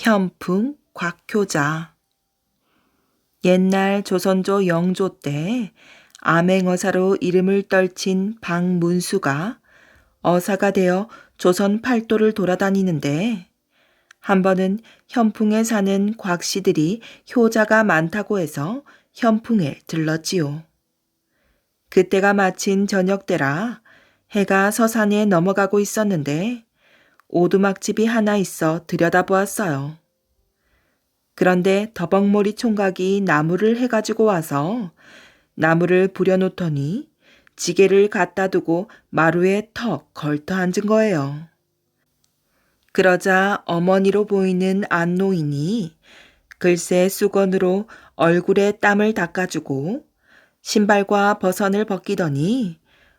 현풍 곽효자. 옛날 조선조 영조 때 암행어사로 이름을 떨친 박문수가 어사가 되어 조선 팔도를 돌아다니는데 한 번은 현풍에 사는 곽씨들이 효자가 많다고 해서 현풍에 들렀지요. 그때가 마침 저녁 때라 해가 서산에 넘어가고 있었는데 오두막집이 하나 있어 들여다보았어요. 그런데 더벅머리 총각이 나무를 해가지고 와서 나무를 부려놓더니 지게를 갖다 두고 마루에 턱 걸터 앉은 거예요. 그러자 어머니로 보이는 안노인이 글쎄 수건으로 얼굴에 땀을 닦아주고 신발과 버선을 벗기더니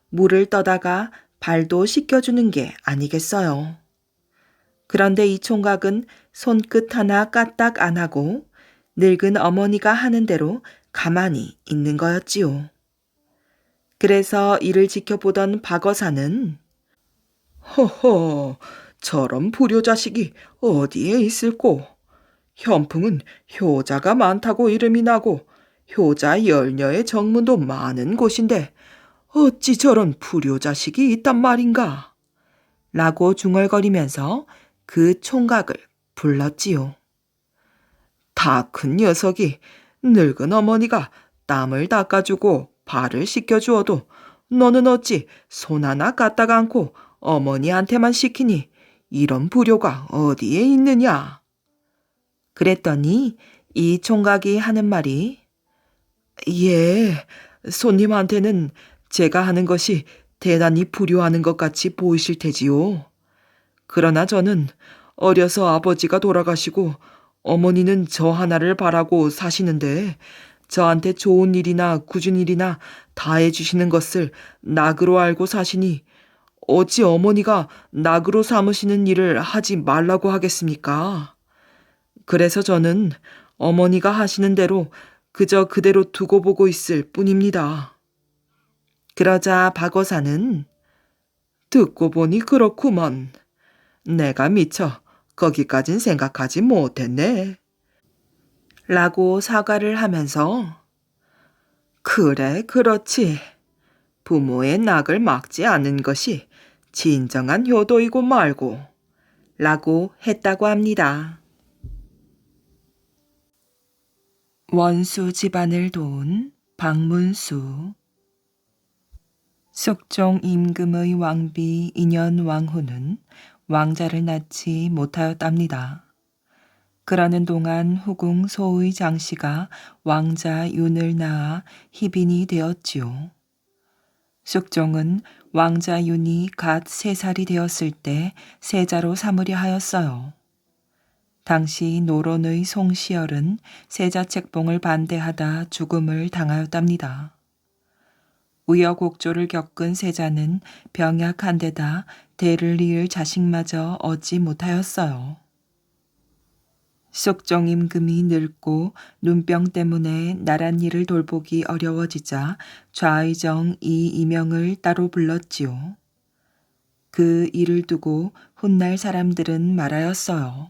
물을 떠다가 발도 씻겨주는 게 아니겠어요. 그런데 이 총각은 손끝 하나 까딱 안 하고 늙은 어머니가 하는 대로 가만히 있는 거였지요. 그래서 이를 지켜보던 박어사는 허허, 저런 불효자식이 어디에 있을꼬? 현풍은 효자가 많다고 이름이 나고 효자 열녀의 정문도 많은 곳인데 어찌 저런 불효자식이 있단 말인가? 라고 중얼거리면서 그 총각을 불렀지요. 다 큰 녀석이 늙은 어머니가 땀을 닦아주고 발을 씻겨주어도 너는 어찌 손 하나 까딱 않고 어머니한테만 시키니 이런 불효가 어디에 있느냐? 그랬더니 이 총각이 하는 말이 예, 손님한테는 제가 하는 것이 대단히 불효하는 것 같이 보이실 테지요. 그러나 저는 어려서 아버지가 돌아가시고 어머니는 저 하나를 바라고 사시는데 저한테 좋은 일이나 굳은 일이나 다 해주시는 것을 낙으로 알고 사시니 어찌 어머니가 낙으로 삼으시는 일을 하지 말라고 하겠습니까? 그래서 저는 어머니가 하시는 대로 그저 그대로 두고 보고 있을 뿐입니다. 그러자 박어사는 듣고 보니 그렇구먼. 내가 미처 거기까진 생각하지 못했네. 라고 사과를 하면서 그래, 그렇지. 부모의 낙을 막지 않는 것이 진정한 효도이고 말고 라고 했다고 합니다. 원수 집안을 도운 박문수. 숙종 임금의 왕비 인현 왕후는 왕자를 낳지 못하였답니다. 그러는 동안 후궁 소의 장씨가 왕자 윤을 낳아 희빈이 되었지요. 숙종은 왕자 윤이 갓 3살이 되었을 때 세자로 삼으려 하였어요. 당시 노론의 송시열은 세자 책봉을 반대하다 죽음을 당하였답니다. 우여곡절을 겪은 세자는 병약한 데다 대를 이을 자식마저 얻지 못하였어요. 숙종 임금이 늙고 눈병 때문에 나란 일을 돌보기 어려워지자 좌의정 이임영을 따로 불렀지요. 그 일을 두고 훗날 사람들은 말하였어요.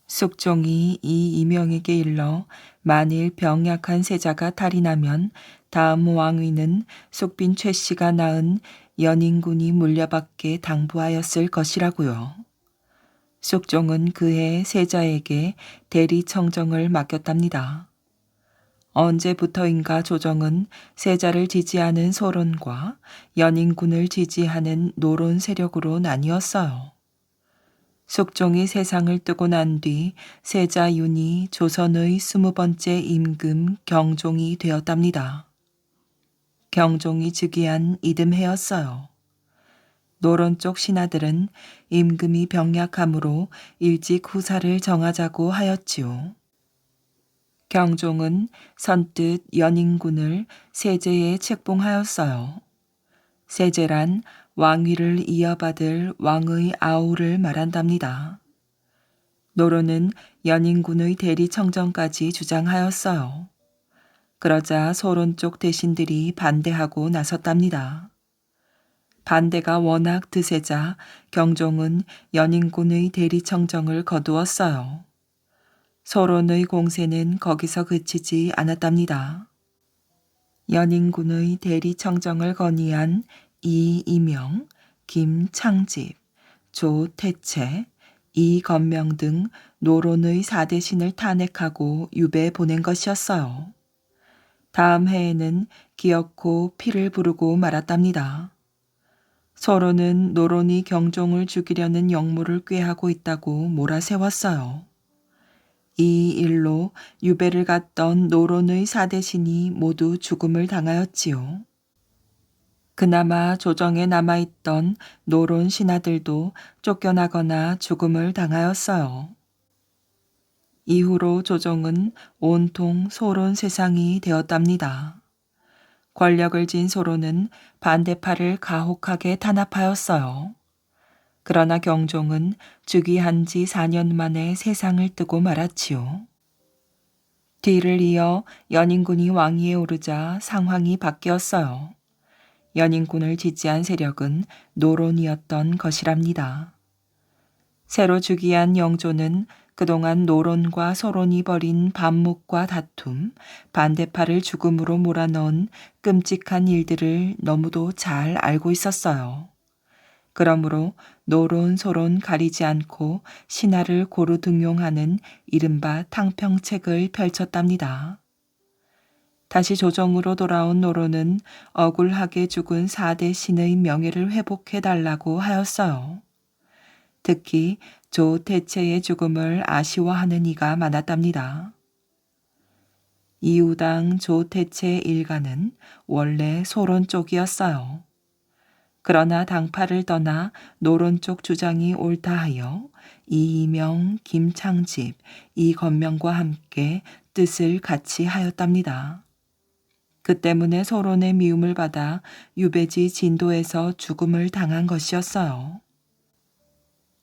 숙종이 이임영에게 일러 만일 병약한 세자가 탈이 나면 다음 왕위는 숙빈 최씨가 낳은 연인군이 물려받게 당부하였을 것이라고요. 숙종은 그해 세자에게 대리청정을 맡겼답니다. 언제부터인가 조정은 세자를 지지하는 소론과 연인군을 지지하는 노론 세력으로 나뉘었어요. 숙종이 세상을 뜨고 난 뒤 세자 윤이 조선의 20번째 임금 경종이 되었답니다. 경종이 즉위한 이듬해였어요. 노론 쪽 신하들은 임금이 병약하므로 일찍 후사를 정하자고 하였지요. 경종은 선뜻 연인군을 세제에 책봉하였어요. 세제란 왕위를 이어받을 왕의 아우를 말한답니다. 노론은 연인군의 대리청정까지 주장하였어요. 그러자 소론 쪽 대신들이 반대하고 나섰답니다. 반대가 워낙 드세자 경종은 연인군의 대리청정을 거두었어요. 소론의 공세는 거기서 그치지 않았답니다. 연인군의 대리청정을 건의한 이이명, 김창집, 조태채, 이건명 등 노론의 사대신을 탄핵하고 유배 보낸 것이었어요. 다음 해에는 기어코 피를 부르고 말았답니다. 서로는 노론이 경종을 죽이려는 역모를 꾀하고 있다고 몰아세웠어요. 이 일로 유배를 갔던 노론의 사대신이 모두 죽음을 당하였지요. 그나마 조정에 남아있던 노론 신하들도 쫓겨나거나 죽음을 당하였어요. 이후로 조정은 온통 소론 세상이 되었답니다. 권력을 쥔 소론은 반대파를 가혹하게 탄압하였어요. 그러나 경종은 즉위한 지 4년 만에 세상을 뜨고 말았지요. 뒤를 이어 연인군이 왕위에 오르자 상황이 바뀌었어요. 연인군을 지지한 세력은 노론이었던 것이랍니다. 새로 즉위한 영조는 그동안 노론과 소론이 벌인 반목과 다툼, 반대파를 죽음으로 몰아넣은 끔찍한 일들을 너무도 잘 알고 있었어요. 그러므로 노론, 소론 가리지 않고 신하를 고루 등용하는 이른바 탕평책을 펼쳤답니다. 다시 조정으로 돌아온 노론은 억울하게 죽은 4대 신의 명예를 회복해달라고 하였어요. 특히 조태채의 죽음을 아쉬워하는 이가 많았답니다. 이우당 조태채 일가는 원래 소론 쪽이었어요. 그러나 당파를 떠나 노론 쪽 주장이 옳다 하여 이이명, 김창집, 이건명과 함께 뜻을 같이 하였답니다. 그 때문에 소론의 미움을 받아 유배지 진도에서 죽음을 당한 것이었어요.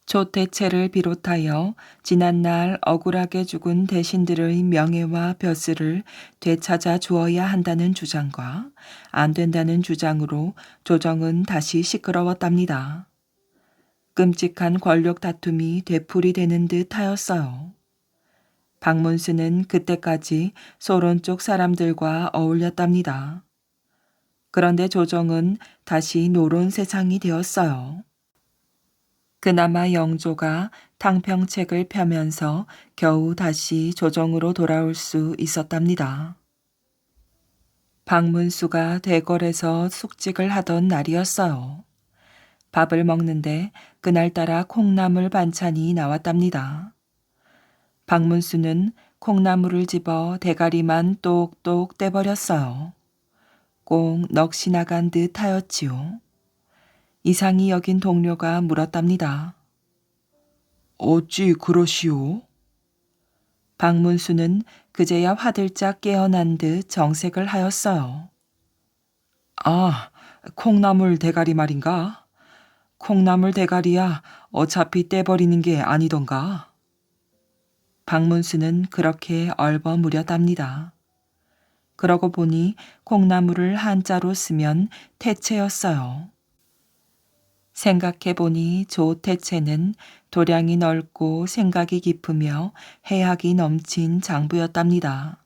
조태채를 비롯하여 지난날 억울하게 죽은 대신들의 명예와 벼슬을 되찾아 주어야 한다는 주장과 안 된다는 주장으로 조정은 다시 시끄러웠답니다. 끔찍한 권력 다툼이 되풀이 되는 듯 하였어요. 박문수는 그때까지 소론 쪽 사람들과 어울렸답니다. 그런데 조정은 다시 노론 세상이 되었어요. 그나마 영조가 탕평책을 펴면서 겨우 다시 조정으로 돌아올 수 있었답니다. 박문수가 대궐에서 숙직을 하던 날이었어요. 밥을 먹는데 그날따라 콩나물 반찬이 나왔답니다. 박문수는 콩나물을 집어 대가리만 똑똑 떼버렸어요. 꼭 넋이 나간 듯 하였지요. 이상히 여긴 동료가 물었답니다. 어찌 그러시오? 박문수는 그제야 화들짝 깨어난 듯 정색을 하였어요. 아, 콩나물 대가리 말인가? 콩나물 대가리야 어차피 떼버리는 게 아니던가? 박문수는 그렇게 얼버무렸답니다. 그러고 보니 콩나물을 한자로 쓰면 태채였어요. 생각해보니 조태채는 도량이 넓고 생각이 깊으며 해학이 넘친 장부였답니다.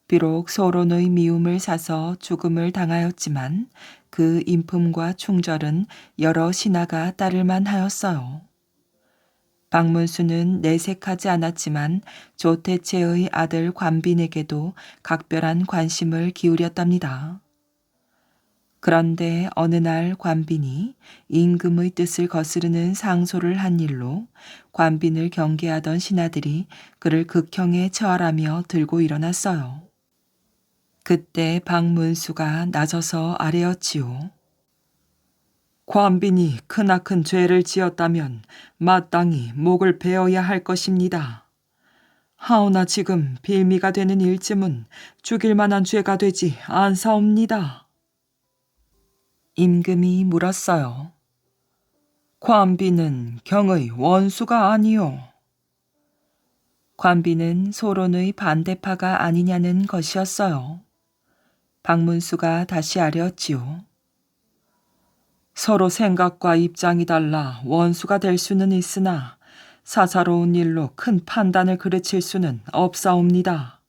비록 소론의 미움을 사서 죽음을 당하였지만 그 인품과 충절은 여러 신하가 따를만 하였어요. 박문수는 내색하지 않았지만 조태채의 아들 관빈에게도 각별한 관심을 기울였답니다. 그런데 어느 날 관빈이 임금의 뜻을 거스르는 상소를 한 일로 관빈을 경계하던 신하들이 그를 극형에 처하라며 들고 일어났어요. 그때 박문수가 나서서 아뢰었지요. 관빈이 크나큰 죄를 지었다면 마땅히 목을 베어야 할 것입니다. 하오나 지금 빌미가 되는 일쯤은 죽일 만한 죄가 되지 않사옵니다. 임금이 물었어요. 관비는 경의 원수가 아니오. 관비는 소론의 반대파가 아니냐는 것이었어요. 박문수가 다시 아뢰었지요. 서로 생각과 입장이 달라 원수가 될 수는 있으나 사사로운 일로 큰 판단을 그르칠 수는 없사옵니다.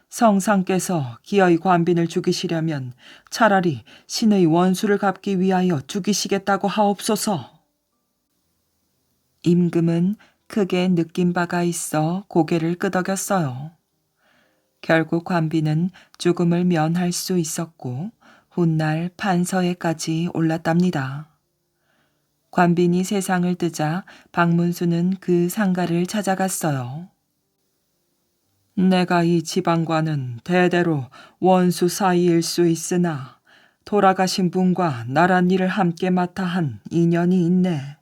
성상께서 기어이 관빈을 죽이시려면 차라리 신의 원수를 갚기 위하여 죽이시겠다고 하옵소서. 임금은 크게 느낀 바가 있어 고개를 끄덕였어요. 결국 관빈은 죽음을 면할 수 있었고 훗날 판서에까지 올랐답니다. 관빈이 세상을 뜨자 박문수는 그 상가를 찾아갔어요. 내가 이 지방과는 대대로 원수 사이일 수 있으나 돌아가신 분과 나란 일을 함께 맡아 한 인연이 있네.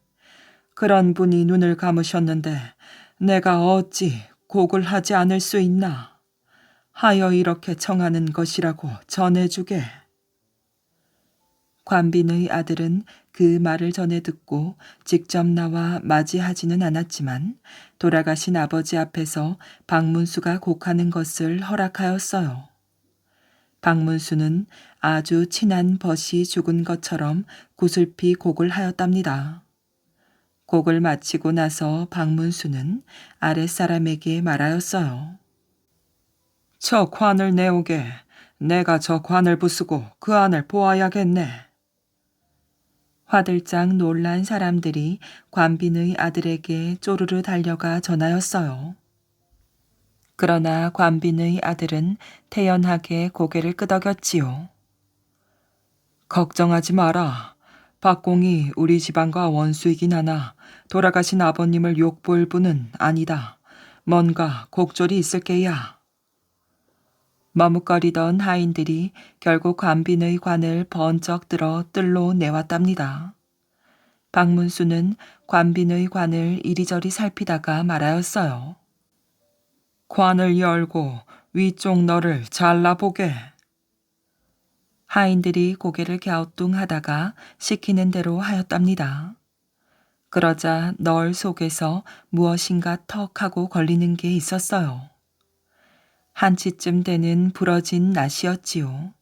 그런 분이 눈을 감으셨는데 내가 어찌 곡을 하지 않을 수 있나 하여 이렇게 청하는 것이라고 전해주게. 관빈의 아들은 그 말을 전해 듣고 직접 나와 맞이하지는 않았지만 돌아가신 아버지 앞에서 박문수가 곡하는 것을 허락하였어요. 박문수는 아주 친한 벗이 죽은 것처럼 구슬피 곡을 하였답니다. 곡을 마치고 나서 박문수는 아랫사람에게 말하였어요. 저 관을 내오게. 내가 저 관을 부수고 그 안을 보아야겠네. 화들짝 놀란 사람들이 관빈의 아들에게 쪼르르 달려가 전하였어요. 그러나 관빈의 아들은 태연하게 고개를 끄덕였지요. 걱정하지 마라. 박공이 우리 집안과 원수이긴 하나 돌아가신 아버님을 욕볼 분은 아니다. 뭔가 곡절이 있을 게야. 머뭇거리던 하인들이 결국 관빈의 관을 번쩍 들어 뜰로 내왔답니다. 박문수는 관빈의 관을 이리저리 살피다가 말하였어요. 관을 열고 위쪽 너를 잘라보게. 하인들이 고개를 갸우뚱하다가 시키는 대로 하였답니다. 그러자 널 속에서 무엇인가 턱 하고 걸리는 게 있었어요. 한치쯤 되는 부러진 낫이었지요.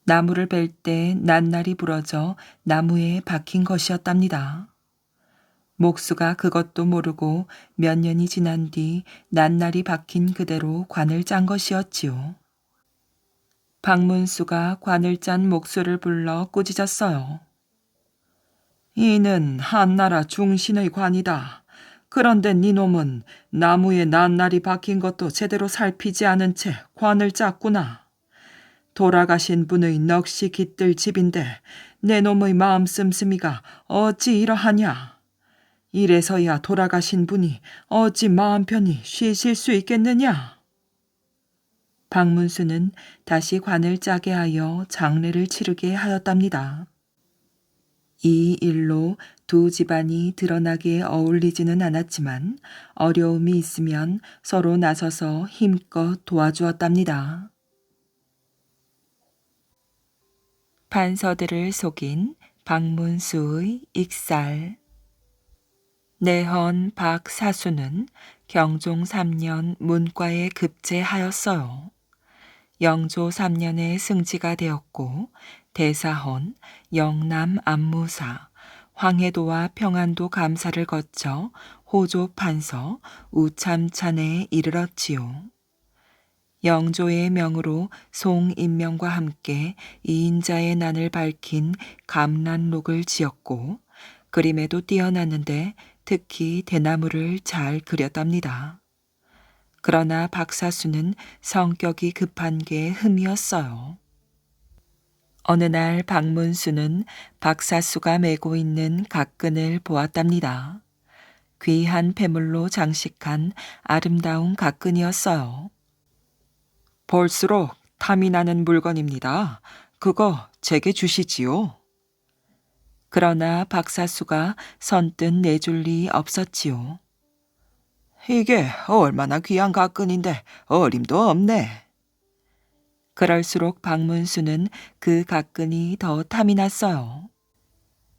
나무를 벨 때 낱날이 부러져 나무에 박힌 것이었답니다. 목수가 그것도 모르고 몇 년이 지난 뒤 낱날이 박힌 그대로 관을 짠 것이었지요. 박문수가 관을 짠 목수를 불러 꾸짖었어요. 이는 한나라 중신의 관이다. 그런데 니놈은 나무에 낱날이 박힌 것도 제대로 살피지 않은 채 관을 짰구나. 돌아가신 분의 넋이 깃들 집인데 내 놈의 마음 씀씀이가 어찌 이러하냐. 이래서야 돌아가신 분이 어찌 마음 편히 쉬실 수 있겠느냐. 박문수는 다시 관을 짜게 하여 장례를 치르게 하였답니다. 이 일로 두 집안이 드러나게 어울리지는 않았지만 어려움이 있으면 서로 나서서 힘껏 도와주었답니다. 판서들을 속인 박문수의 익살. 내헌 박사수는 경종 3년 문과에 급제하였어요. 영조 3년에 승지가 되었고 대사헌, 영남 안무사, 황해도와 평안도 감사를 거쳐 호조 판서, 우참찬에 이르렀지요. 영조의 명으로 송인명과 함께 이인자의 난을 밝힌 감란록을 지었고 그림에도 뛰어났는데 특히 대나무를 잘 그렸답니다. 그러나 박사수는 성격이 급한 게 흠이었어요. 어느 날 박문수는 박사수가 메고 있는 각근을 보았답니다. 귀한 폐물로 장식한 아름다운 각근이었어요. 볼수록 탐이 나는 물건입니다. 그거 제게 주시지요. 그러나 박사수가 선뜻 내줄 리 없었지요. 이게 얼마나 귀한 각근인데 어림도 없네. 그럴수록 박문수는 그 각근이 더 탐이 났어요.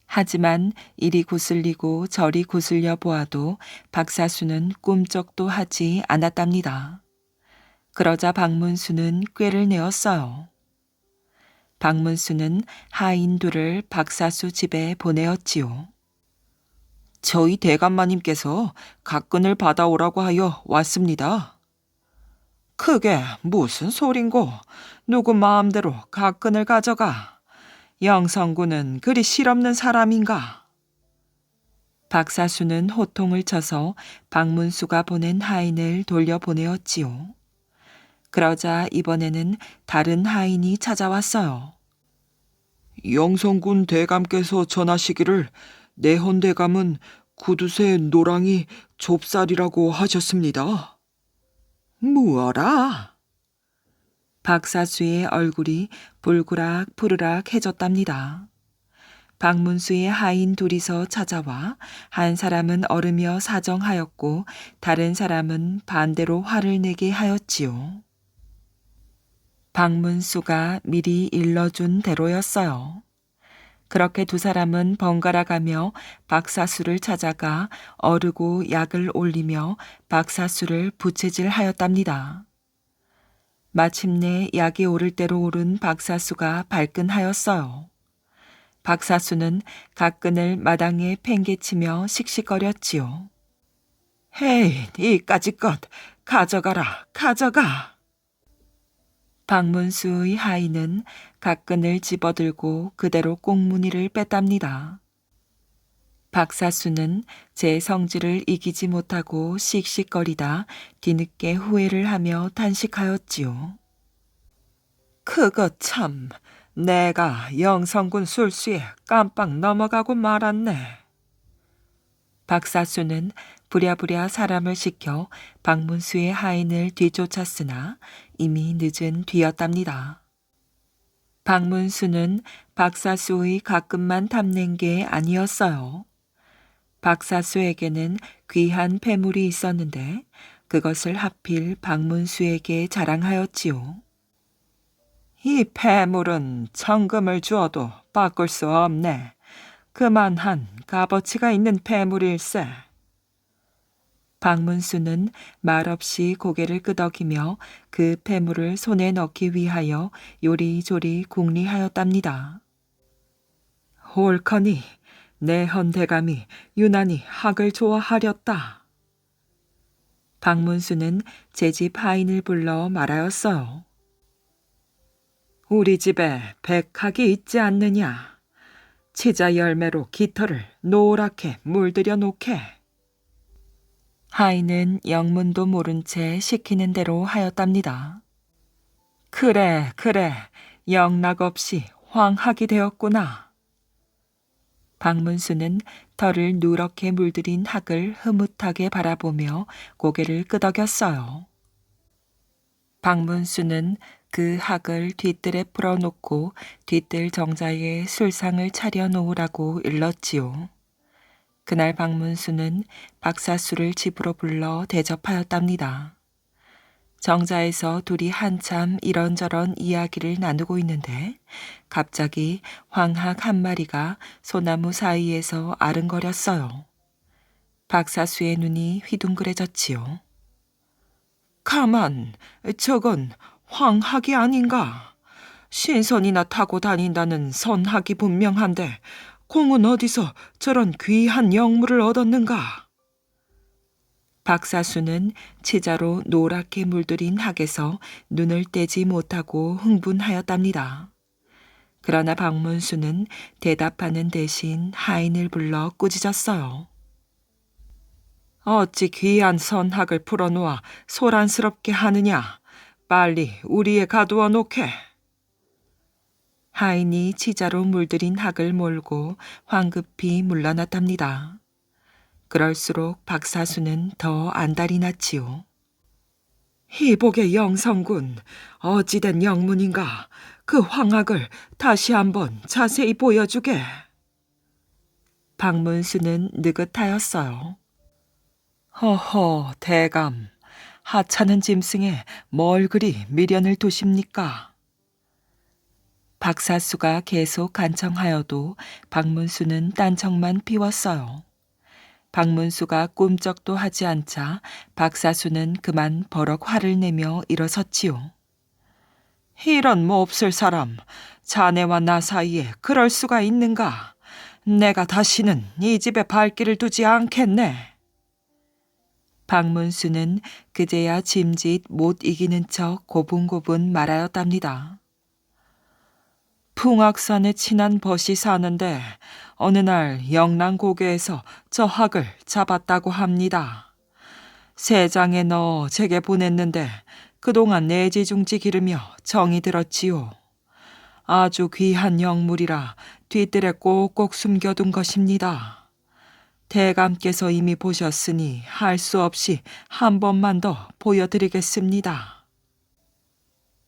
하지만 이리 구슬리고 저리 구슬려 보아도 박사수는 꿈쩍도 하지 않았답니다. 그러자 박문수는 꾀를 내었어요. 박문수는 하인 둘을 박사수 집에 보내었지요. 저희 대감마님께서 각근을 받아오라고 하여 왔습니다. 그게 무슨 소린고? 누구 마음대로 각근을 가져가? 영성군은 그리 실없는 사람인가? 박사수는 호통을 쳐서 박문수가 보낸 하인을 돌려보내었지요. 그러자 이번에는 다른 하인이 찾아왔어요. 영성군 대감께서 전하시기를 내헌 대감은 구두쇠 노랑이 좁쌀이라고 하셨습니다. 무어라? 박사수의 얼굴이 불그락 푸르락 해졌답니다. 박문수의 하인 둘이서 찾아와 한 사람은 얼으며 사정하였고 다른 사람은 반대로 화를 내게 하였지요. 박문수가 미리 일러준 대로였어요. 그렇게 두 사람은 번갈아 가며 박사수를 찾아가 어르고 약을 올리며 박사수를 부채질하였답니다. 마침내 약이 오를 대로 오른 박사수가 발끈하였어요. 박사수는 각근을 마당에 팽개치며 씩씩거렸지요. 헤이, 이까짓 것 가져가라, 가져가. 박문수의 하인은 각근을 집어들고 그대로 꽁무니를 뺐답니다. 박사수는 제 성질을 이기지 못하고 씩씩거리다 뒤늦게 후회를 하며 탄식하였지요. 그거 참, 내가 영성군 술수에 깜빡 넘어가고 말았네. 박사수는 부랴부랴 사람을 시켜 박문수의 하인을 뒤쫓았으나 이미 늦은 뒤였답니다. 박문수는 박사수의 가끔만 탐낸 게 아니었어요. 박사수에게는 귀한 폐물이 있었는데 그것을 하필 박문수에게 자랑하였지요. 이 폐물은 천금을 주어도 바꿀 수 없네. 그만한 값어치가 있는 폐물일세. 박문수는 말없이 고개를 끄덕이며 그 폐물을 손에 넣기 위하여 요리조리 궁리하였답니다. 옳거니 내헌 대감이 유난히 학을 좋아하렸다. 박문수는 제 집 하인을 불러 말하였어요. 우리 집에 백학이 있지 않느냐. 치자 열매로 깃털을 노랗게 물들여 놓게. 하인은 영문도 모른 채 시키는 대로 하였답니다. 그래, 영락 없이 황학이 되었구나. 박문수는 털을 누렇게 물들인 학을 흐뭇하게 바라보며 고개를 끄덕였어요. 박문수는 그 학을 뒤뜰에 풀어놓고 뒤뜰 정자에 술상을 차려 놓으라고 일렀지요. 그날 박문수는 박사수를 집으로 불러 대접하였답니다. 정자에서 둘이 한참 이런저런 이야기를 나누고 있는데 갑자기 황학 한 마리가 소나무 사이에서 아른거렸어요. 박사수의 눈이 휘둥그레졌지요. 가만, 저건 황학이 아닌가? 신선이나 타고 다닌다는 선학이 분명한데 공은 어디서 저런 귀한 영물을 얻었는가? 박사수는 치자로 노랗게 물들인 학에서 눈을 떼지 못하고 흥분하였답니다. 그러나 박문수는 대답하는 대신 하인을 불러 꾸짖었어요. 어찌 귀한 선학을 풀어놓아 소란스럽게 하느냐. 빨리 우리에 가두어 놓게. 하인이 치자로 물들인 학을 몰고 황급히 물러났답니다. 그럴수록 박사수는 더 안달이 났지요. 희복의 영성군, 어찌된 영문인가. 그 황학을 다시 한번 자세히 보여주게. 박문수는 느긋하였어요. 허허, 대감. 하찮은 짐승에 뭘 그리 미련을 두십니까? 박사수가 계속 간청하여도 박문수는 딴청만 피웠어요. 박문수가 꿈쩍도 하지 않자 박사수는 그만 버럭 화를 내며 일어섰지요. 이런 몹쓸 사람, 자네와 나 사이에 그럴 수가 있는가? 내가 다시는 이 집에 발길을 두지 않겠네. 박문수는 그제야 짐짓 못 이기는 척 고분고분 말하였답니다. 풍악산에 친한 벗이 사는데 어느 날 영랑고개에서 저 학을 잡았다고 합니다. 세 장에 넣어 제게 보냈는데 그동안 내지중지 기르며 정이 들었지요. 아주 귀한 영물이라 뒤뜰에 꼭꼭 숨겨둔 것입니다. 대감께서 이미 보셨으니 할 수 없이 한 번만 더 보여드리겠습니다.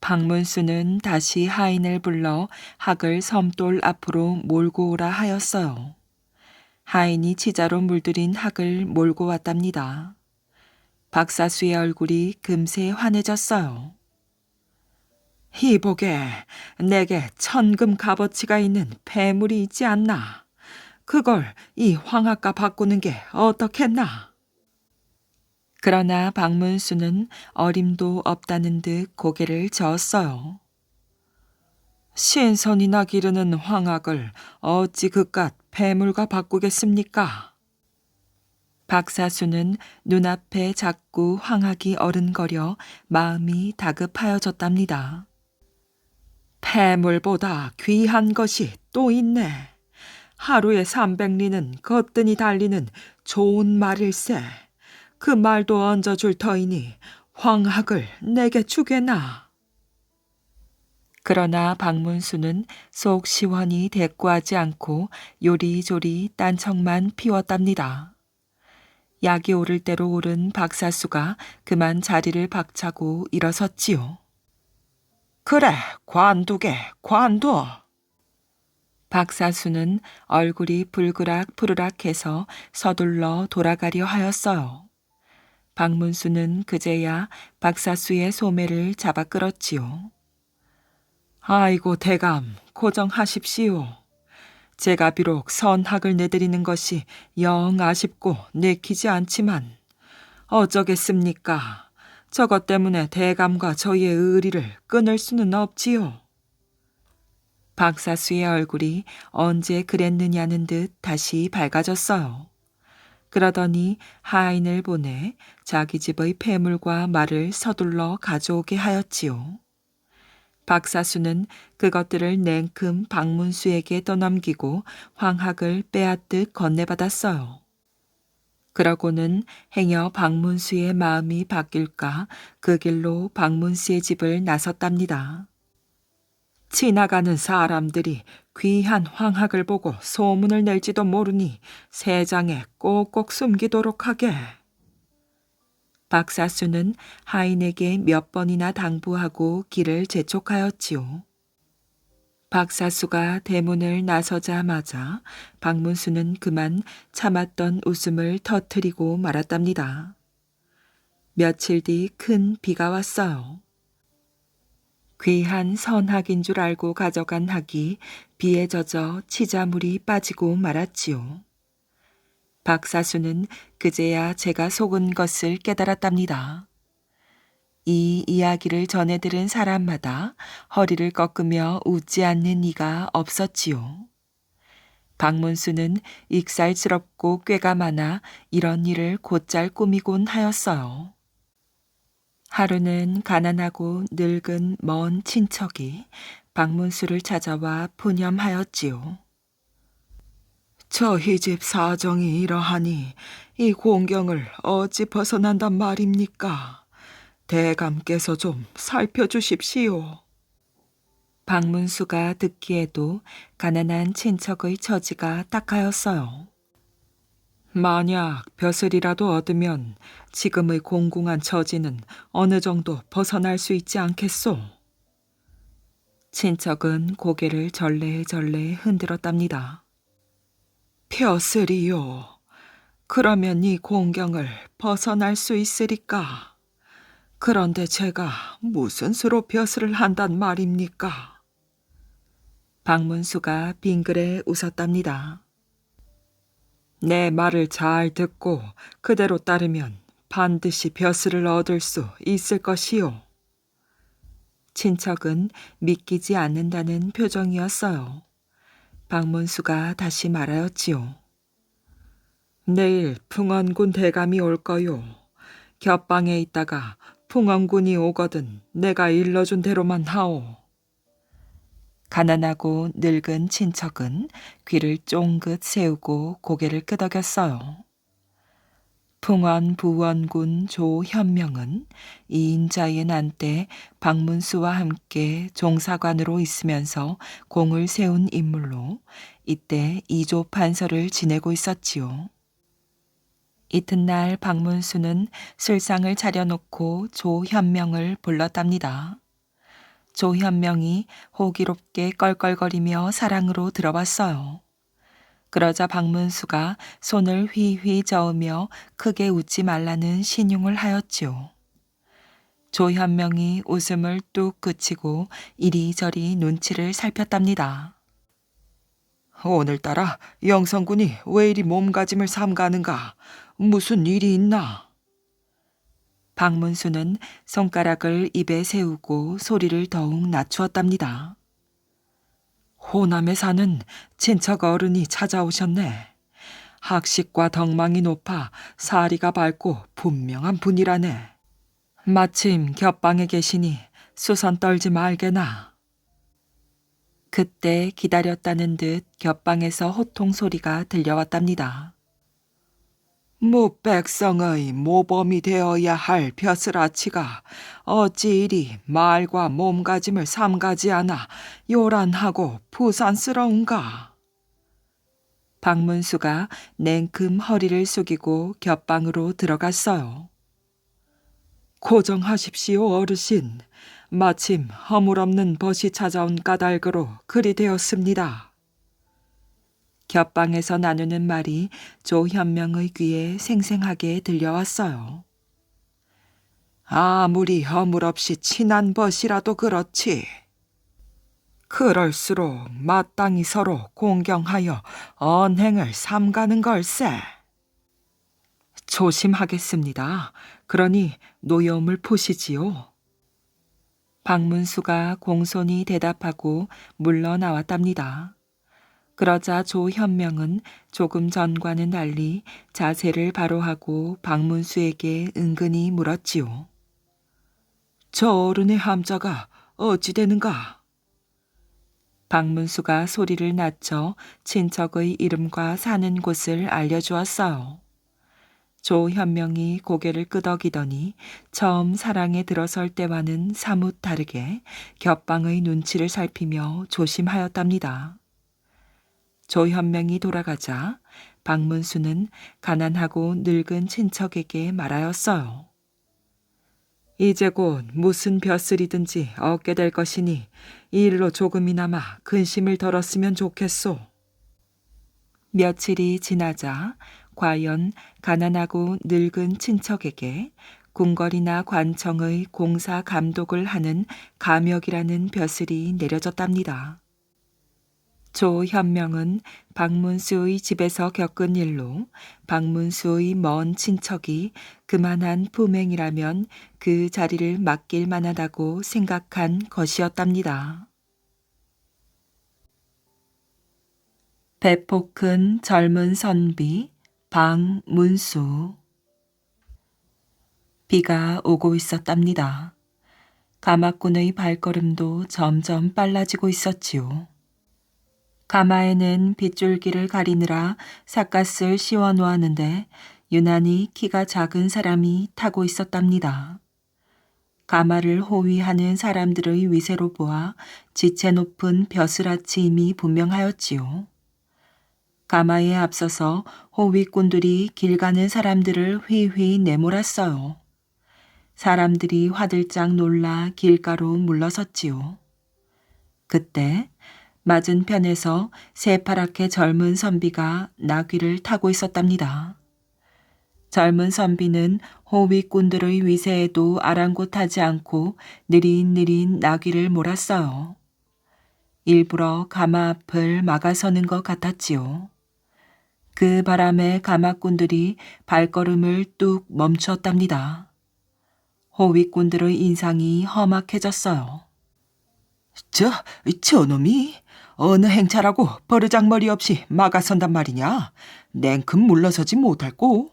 박문수는 다시 하인을 불러 학을 섬돌 앞으로 몰고 오라 하였어요. 하인이 치자로 물들인 학을 몰고 왔답니다. 박사수의 얼굴이 금세 환해졌어요. 이복에 내게 천금 값어치가 있는 폐물이 있지 않나. 그걸 이 황학과 바꾸는 게 어떻겠나. 그러나 박문수는 어림도 없다는 듯 고개를 저었어요. 신선이나 기르는 황학을 어찌 그깟 폐물과 바꾸겠습니까? 박사수는 눈앞에 자꾸 황학이 어른거려 마음이 다급하여졌답니다. 폐물보다 귀한 것이 또 있네. 하루에 300리는 거뜬히 달리는 좋은 말일세. 그 말도 얹어줄 터이니 황학을 내게 주게나. 그러나 박문수는 속 시원히 대꾸하지 않고 요리조리 딴청만 피웠답니다. 약이 오를 대로 오른 박사수가 그만 자리를 박차고 일어섰지요. 그래, 관두게, 관둬. 박사수는 얼굴이 불그락 푸르락해서 서둘러 돌아가려 하였어요. 박문수는 그제야 박사수의 소매를 잡아 끌었지요. 아이고 대감, 고정하십시오. 제가 비록 선학을 내드리는 것이 영 아쉽고 내키지 않지만 어쩌겠습니까? 저것 때문에 대감과 저희의 의리를 끊을 수는 없지요. 박사수의 얼굴이 언제 그랬느냐는 듯 다시 밝아졌어요. 그러더니 하인을 보내 자기 집의 폐물과 말을 서둘러 가져오게 하였지요. 박사수는 그것들을 냉큼 박문수에게 떠넘기고 황학을 빼앗듯 건네받았어요. 그러고는 행여 박문수의 마음이 바뀔까 그 길로 박문수의 집을 나섰답니다. 지나가는 사람들이 귀한 황학을 보고 소문을 낼지도 모르니 세장에 꼭꼭 숨기도록 하게. 박사수는 하인에게 몇 번이나 당부하고 길을 재촉하였지요. 박사수가 대문을 나서자마자 박문수는 그만 참았던 웃음을 터뜨리고 말았답니다. 며칠 뒤 큰 비가 왔어요. 귀한 선학인 줄 알고 가져간 학이 비에 젖어 치자물이 빠지고 말았지요. 박사수는 그제야 제가 속은 것을 깨달았답니다. 이 이야기를 전해 들은 사람마다 허리를 꺾으며 웃지 않는 이가 없었지요. 박문수는 익살스럽고 꾀가 많아 이런 일을 곧잘 꾸미곤 하였어요. 하루는 가난하고 늙은 먼 친척이 박문수를 찾아와 푸념하였지요. 저희 집 사정이 이러하니 이 공경을 어찌 벗어난단 말입니까? 대감께서 좀 살펴주십시오. 박문수가 듣기에도 가난한 친척의 처지가 딱하였어요. 만약 벼슬이라도 얻으면 지금의 공공한 처지는 어느 정도 벗어날 수 있지 않겠소? 친척은 고개를 절레절레 흔들었답니다. 벼슬이요. 그러면 이 공경을 벗어날 수 있으리까? 그런데 제가 무슨 수로 벼슬을 한단 말입니까? 박문수가 빙그레 웃었답니다. 내 말을 잘 듣고 그대로 따르면 반드시 벼슬을 얻을 수 있을 것이요. 친척은 믿기지 않는다는 표정이었어요. 박문수가 다시 말하였지요. 내일 풍원군 대감이 올 거요. 겹방에 있다가 풍원군이 오거든 내가 일러준 대로만 하오. 가난하고 늙은 친척은 귀를 쫑긋 세우고 고개를 끄덕였어요. 풍원 부원군 조현명은 이인자의 난때 박문수와 함께 종사관으로 있으면서 공을 세운 인물로 이때 이조 판서를 지내고 있었지요. 이튿날 박문수는 술상을 차려놓고 조현명을 불렀답니다. 조현명이 호기롭게 껄껄거리며 사랑으로 들어봤어요. 그러자 박문수가 손을 휘휘 저으며 크게 웃지 말라는 신용을 하였지요. 조현명이 웃음을 뚝 그치고 이리저리 눈치를 살폈답니다. 오늘따라 영성군이 왜 이리 몸가짐을 삼가는가? 무슨 일이 있나? 박문수는 손가락을 입에 세우고 소리를 더욱 낮추었답니다. 호남에 사는 친척 어른이 찾아오셨네. 학식과 덕망이 높아 사리가 밝고 분명한 분이라네. 마침 겹방에 계시니 수선 떨지 말게나. 그때 기다렸다는 듯 겹방에서 호통 소리가 들려왔답니다. 백성의 모범이 되어야 할 벼슬아치가 어찌 이리 말과 몸가짐을 삼가지 않아 요란하고 부산스러운가. 박문수가 냉큼 허리를 숙이고 겹방으로 들어갔어요. 고정하십시오, 어르신. 마침 허물없는 벗이 찾아온 까닭으로 그리 되었습니다. 겹방에서 나누는 말이 조현명의 귀에 생생하게 들려왔어요. 아무리 허물없이 친한 벗이라도 그렇지. 그럴수록 마땅히 서로 공경하여 언행을 삼가는 걸세. 조심하겠습니다. 그러니 노여움을 푸시지요. 박문수가 공손히 대답하고 물러나왔답니다. 그러자 조현명은 조금 전과는 달리 자세를 바로 하고 박문수에게 은근히 물었지요. 저 어른의 함자가 어찌 되는가? 박문수가 소리를 낮춰 친척의 이름과 사는 곳을 알려주었어요. 조현명이 고개를 끄덕이더니 처음 사랑에 들어설 때와는 사뭇 다르게 겹방의 눈치를 살피며 조심하였답니다. 조현명이 돌아가자 박문수는 가난하고 늙은 친척에게 말하였어요. 이제 곧 무슨 벼슬이든지 얻게 될 것이니 이 일로 조금이나마 근심을 덜었으면 좋겠소. 며칠이 지나자 과연 가난하고 늙은 친척에게 궁궐이나 관청의 공사 감독을 하는 감역이라는 벼슬이 내려졌답니다. 조현명은 박문수의 집에서 겪은 일로 박문수의 먼 친척이 그만한 품행이라면 그 자리를 맡길 만하다고 생각한 것이었답니다. 배포 큰 젊은 선비 박문수. 비가 오고 있었답니다. 가마꾼의 발걸음도 점점 빨라지고 있었지요. 가마에는 빗줄기를 가리느라 삿갓을 씌워 놓았는데 유난히 키가 작은 사람이 타고 있었답니다. 가마를 호위하는 사람들의 위세로 보아 지체 높은 벼슬아치임이 분명하였지요. 가마에 앞서서 호위꾼들이 길 가는 사람들을 휘휘 내몰았어요. 사람들이 화들짝 놀라 길가로 물러섰지요. 그때 맞은편에서 새파랗게 젊은 선비가 나귀를 타고 있었답니다. 젊은 선비는 호위꾼들의 위세에도 아랑곳하지 않고 느릿느릿 나귀를 몰았어요. 일부러 가마 앞을 막아서는 것 같았지요. 그 바람에 가마꾼들이 발걸음을 뚝 멈추었답니다. 호위꾼들의 인상이 험악해졌어요. 저, 저놈이 어느 행차라고 버르장머리 없이 막아선단 말이냐? 냉큼 물러서지 못할꼬.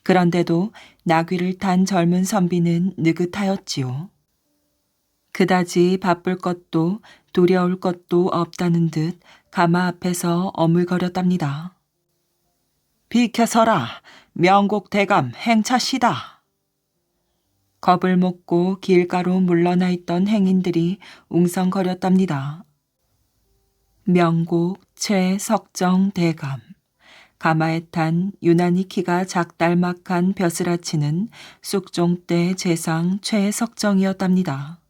그런데도 나귀를 탄 젊은 선비는 느긋하였지요. 그다지 바쁠 것도 두려울 것도 없다는 듯 가마 앞에서 어물거렸답니다. 비켜서라, 명곡 대감 행차시다. 겁을 먹고 길가로 물러나 있던 행인들이 웅성거렸답니다. 명곡 최석정 대감. 가마에 탄 유난히 키가 작달막한 벼슬아치는 쑥종 때 재상 최석정이었답니다.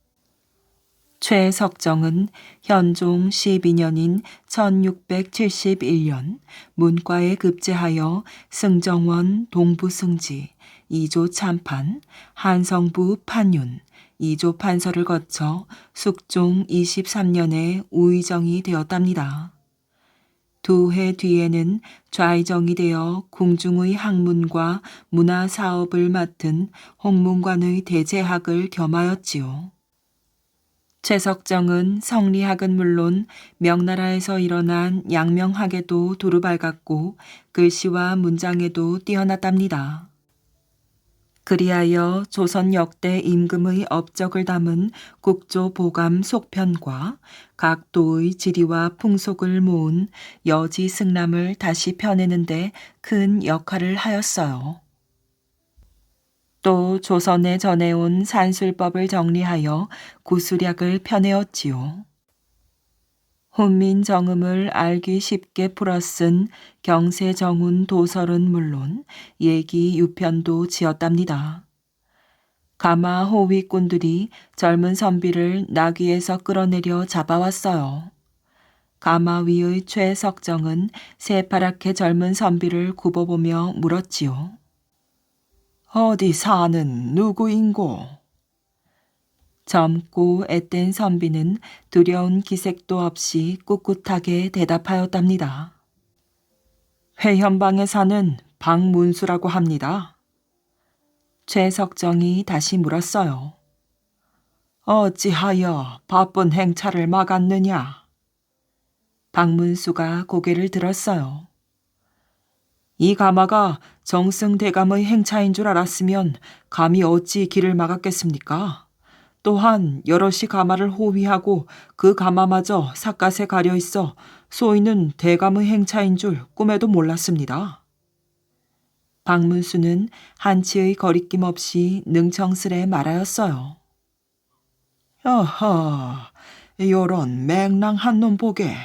최석정은 현종 12년인 1671년 문과에 급제하여 승정원 동부승지, 2조 참판, 한성부 판윤, 2조 판서를 거쳐 숙종 23년에 우의정이 되었답니다. 두 해 뒤에는 좌의정이 되어 궁중의 학문과 문화사업을 맡은 홍문관의 대제학을 겸하였지요. 최석정은 성리학은 물론 명나라에서 일어난 양명학에도 두루밟았고 글씨와 문장에도 뛰어났답니다. 그리하여 조선 역대 임금의 업적을 담은 국조보감 속편과 각 도의 지리와 풍속을 모은 여지승람을 다시 펴내는 데 큰 역할을 하였어요. 또 조선에 전해온 산술법을 정리하여 구술약을 펴내었지요. 혼민정음을 알기 쉽게 풀어쓴 경세정운 도설은 물론 얘기 유편도 지었답니다. 가마 호위꾼들이 젊은 선비를 나귀에서 끌어내려 잡아왔어요. 가마 위의 최석정은 새파랗게 젊은 선비를 굽어보며 물었지요. 어디 사는 누구인고? 젊고 앳된 선비는 두려운 기색도 없이 꿋꿋하게 대답하였답니다. 회현방에 사는 박문수라고 합니다. 최석정이 다시 물었어요. 어찌하여 바쁜 행차를 막았느냐? 박문수가 고개를 들었어요. 이 가마가 정승대감의 행차인 줄 알았으면 감히 어찌 길을 막았겠습니까? 또한 여럿이 가마를 호위하고 그 가마마저 삿갓에 가려 있어 소인은 대감의 행차인 줄 꿈에도 몰랐습니다. 박문수는 한치의 거리낌 없이 능청스레 말하였어요. 어허, 요런 맹랑한 놈 보게.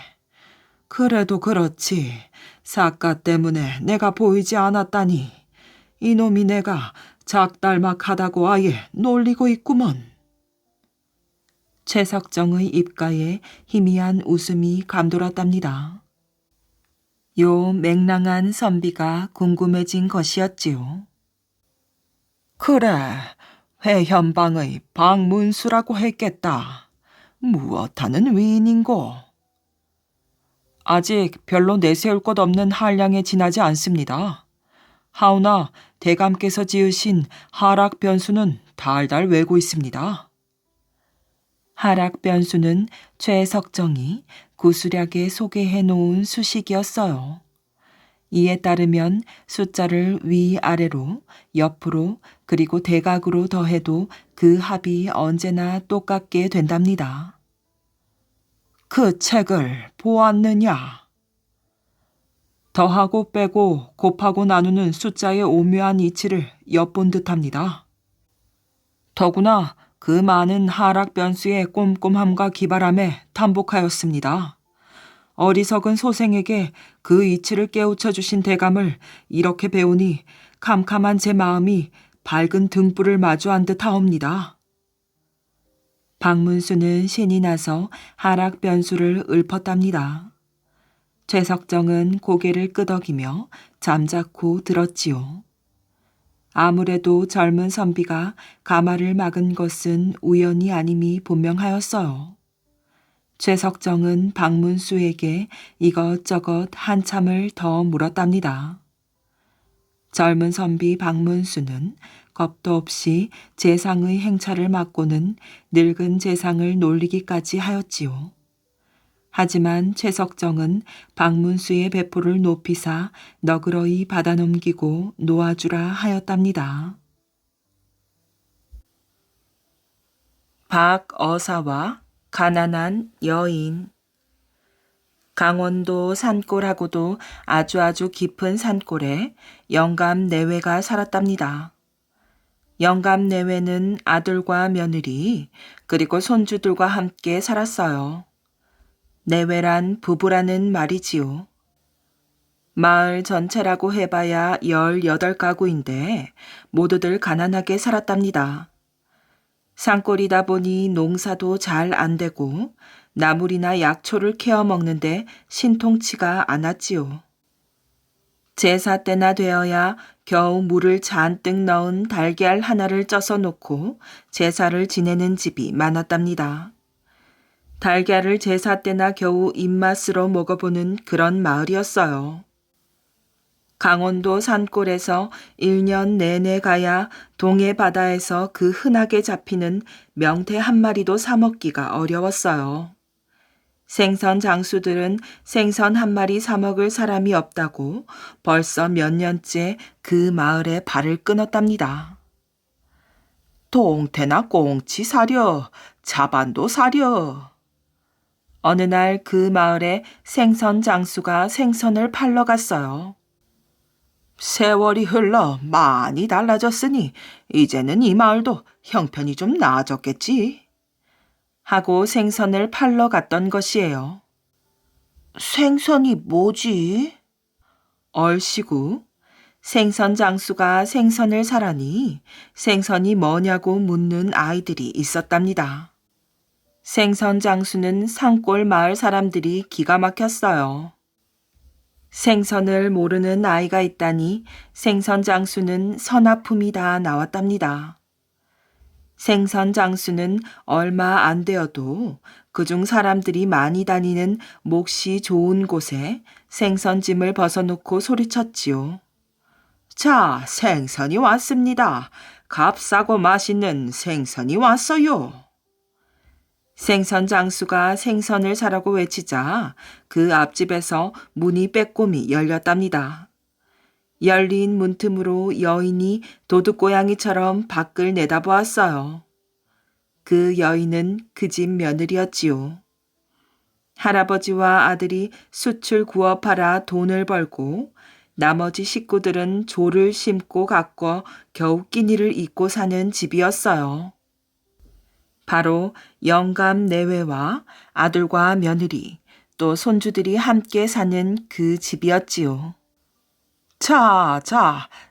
그래도 그렇지. 삿갓 때문에 내가 보이지 않았다니. 이놈이 내가 작달막하다고 아예 놀리고 있구먼. 최석정의 입가에 희미한 웃음이 감돌았답니다. 요 맹랑한 선비가 궁금해진 것이었지요. 그래, 회현방의 박문수라고 했겠다. 무엇하는 위인인고? 아직 별로 내세울 것 없는 한량에 지나지 않습니다. 하오나 대감께서 지으신 하락변수는 달달 외고 있습니다. 하락변수는 최석정이 구수략에 소개해 놓은 수식이었어요. 이에 따르면 숫자를 위아래로, 옆으로, 그리고 대각으로 더해도 그 합이 언제나 똑같게 된답니다. 그 책을 보았느냐? 더하고 빼고 곱하고 나누는 숫자의 오묘한 이치를 엿본 듯합니다. 더구나 그 많은 하락 변수의 꼼꼼함과 기발함에 탐복하였습니다. 어리석은 소생에게 그 이치를 깨우쳐 주신 대감을 이렇게 배우니 캄캄한 제 마음이 밝은 등불을 마주한 듯하옵니다. 박문수는 신이 나서 하락 변수를 읊었답니다. 최석정은 고개를 끄덕이며 잠자코 들었지요. 아무래도 젊은 선비가 가마를 막은 것은 우연이 아님이 분명하였어요. 최석정은 박문수에게 이것저것 한참을 더 물었답니다. 젊은 선비 박문수는 겁도 없이 재상의 행차를 맡고는 늙은 재상을 놀리기까지 하였지요. 하지만 최석정은 박문수의 배포를 높이사 너그러이 받아넘기고 놓아주라 하였답니다. 박어사와 가난한 여인. 강원도 산골하고도 아주 깊은 산골에 영감내외가 살았답니다. 영감내외는 아들과 며느리 그리고 손주들과 함께 살았어요. 내외란 부부라는 말이지요. 마을 전체라고 해봐야 18가구인데 모두들 가난하게 살았답니다. 산골이다 보니 농사도 잘 안 되고 나물이나 약초를 캐어 먹는데 신통치가 않았지요. 제사 때나 되어야 겨우 물을 잔뜩 넣은 달걀 하나를 쪄서 놓고 제사를 지내는 집이 많았답니다. 달걀을 제사 때나 겨우 입맛으로 먹어보는 그런 마을이었어요. 강원도 산골에서 1년 내내 가야 동해 바다에서 그 흔하게 잡히는 명태 한 마리도 사 먹기가 어려웠어요. 생선 장수들은 생선 한 마리 사 먹을 사람이 없다고 벌써 몇 년째 그 마을에 발을 끊었답니다. 동태나 꽁치 사려, 자반도 사려. 어느 날 그 마을에 생선 장수가 생선을 팔러 갔어요. 세월이 흘러 많이 달라졌으니 이제는 이 마을도 형편이 좀 나아졌겠지. 하고 생선을 팔러 갔던 것이에요. 생선이 뭐지? 얼씨구 생선 장수가 생선을 사라니 생선이 뭐냐고 묻는 아이들이 있었답니다. 생선 장수는 산골 마을 사람들이 기가 막혔어요. 생선을 모르는 아이가 있다니 생선 장수는 선하품이 다 나왔답니다. 생선 장수는 얼마 안 되어도 그중 사람들이 많이 다니는 몫이 좋은 곳에 생선짐을 벗어놓고 소리쳤지요. 자, 생선이 왔습니다. 값싸고 맛있는 생선이 왔어요. 생선 장수가 생선을 사라고 외치자 그 앞집에서 문이 빼꼼히 열렸답니다. 열린 문틈으로 여인이 도둑고양이처럼 밖을 내다보았어요. 그 여인은 그 집 며느리였지요. 할아버지와 아들이 숯을 구워 팔아 돈을 벌고 나머지 식구들은 조를 심고 가꿔 겨우 끼니를 잊고 사는 집이었어요. 바로 영감 내외와 아들과 며느리 또 손주들이 함께 사는 그 집이었지요. 자,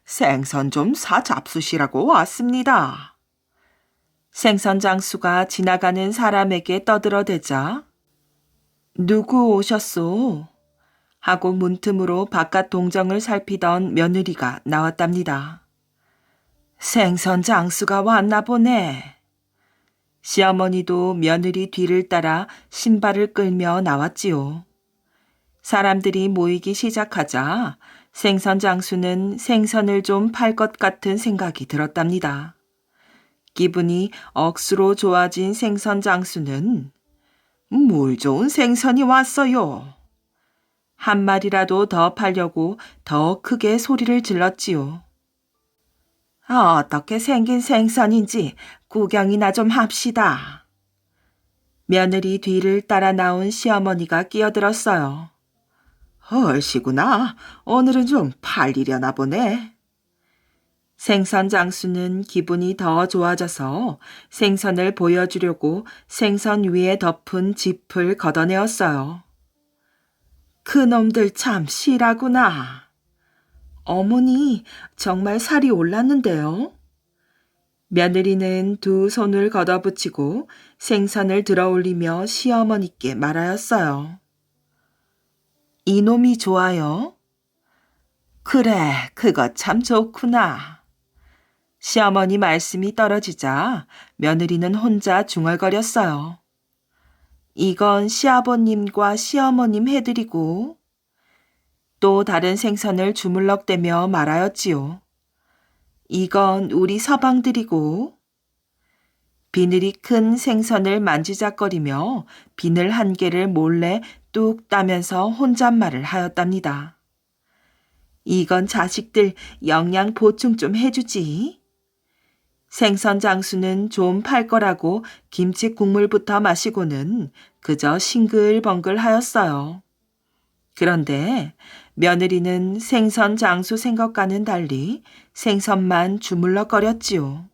생선 좀 사 잡수시라고 왔습니다. 생선 장수가 지나가는 사람에게 떠들어대자 누구 오셨소? 하고 문틈으로 바깥 동정을 살피던 며느리가 나왔답니다. 생선 장수가 왔나 보네. 시어머니도 며느리 뒤를 따라 신발을 끌며 나왔지요. 사람들이 모이기 시작하자 생선 장수는 생선을 좀 팔 것 같은 생각이 들었답니다. 기분이 억수로 좋아진 생선 장수는 물 좋은 생선이 왔어요. 한 마리라도 더 팔려고 더 크게 소리를 질렀지요. 어떻게 생긴 생선인지 구경이나 좀 합시다. 며느리 뒤를 따라 나온 시어머니가 끼어들었어요. 얼씨구나. 오늘은 좀 팔리려나 보네. 생선 장수는 기분이 더 좋아져서 생선을 보여주려고 생선 위에 덮은 짚을 걷어내었어요. 그놈들 참 실하구나. 어머니, 정말 살이 올랐는데요. 며느리는 두 손을 걷어붙이고 생선을 들어올리며 시어머니께 말하였어요. 이놈이 좋아요? 그래, 그거 참 좋구나. 시어머니 말씀이 떨어지자 며느리는 혼자 중얼거렸어요. 이건 시아버님과 시어머님 해드리고 또 다른 생선을 주물럭대며 말하였지요. 이건 우리 서방들이고. 비늘이 큰 생선을 만지작거리며 비늘 한 개를 몰래 뚝 따면서 혼잣말을 하였답니다. 이건 자식들 영양 보충 좀 해주지. 생선 장수는 좀 팔 거라고 김치 국물부터 마시고는 그저 싱글벙글 하였어요. 그런데 며느리는 생선 장수 생각과는 달리 생선만 주물럭거렸지요.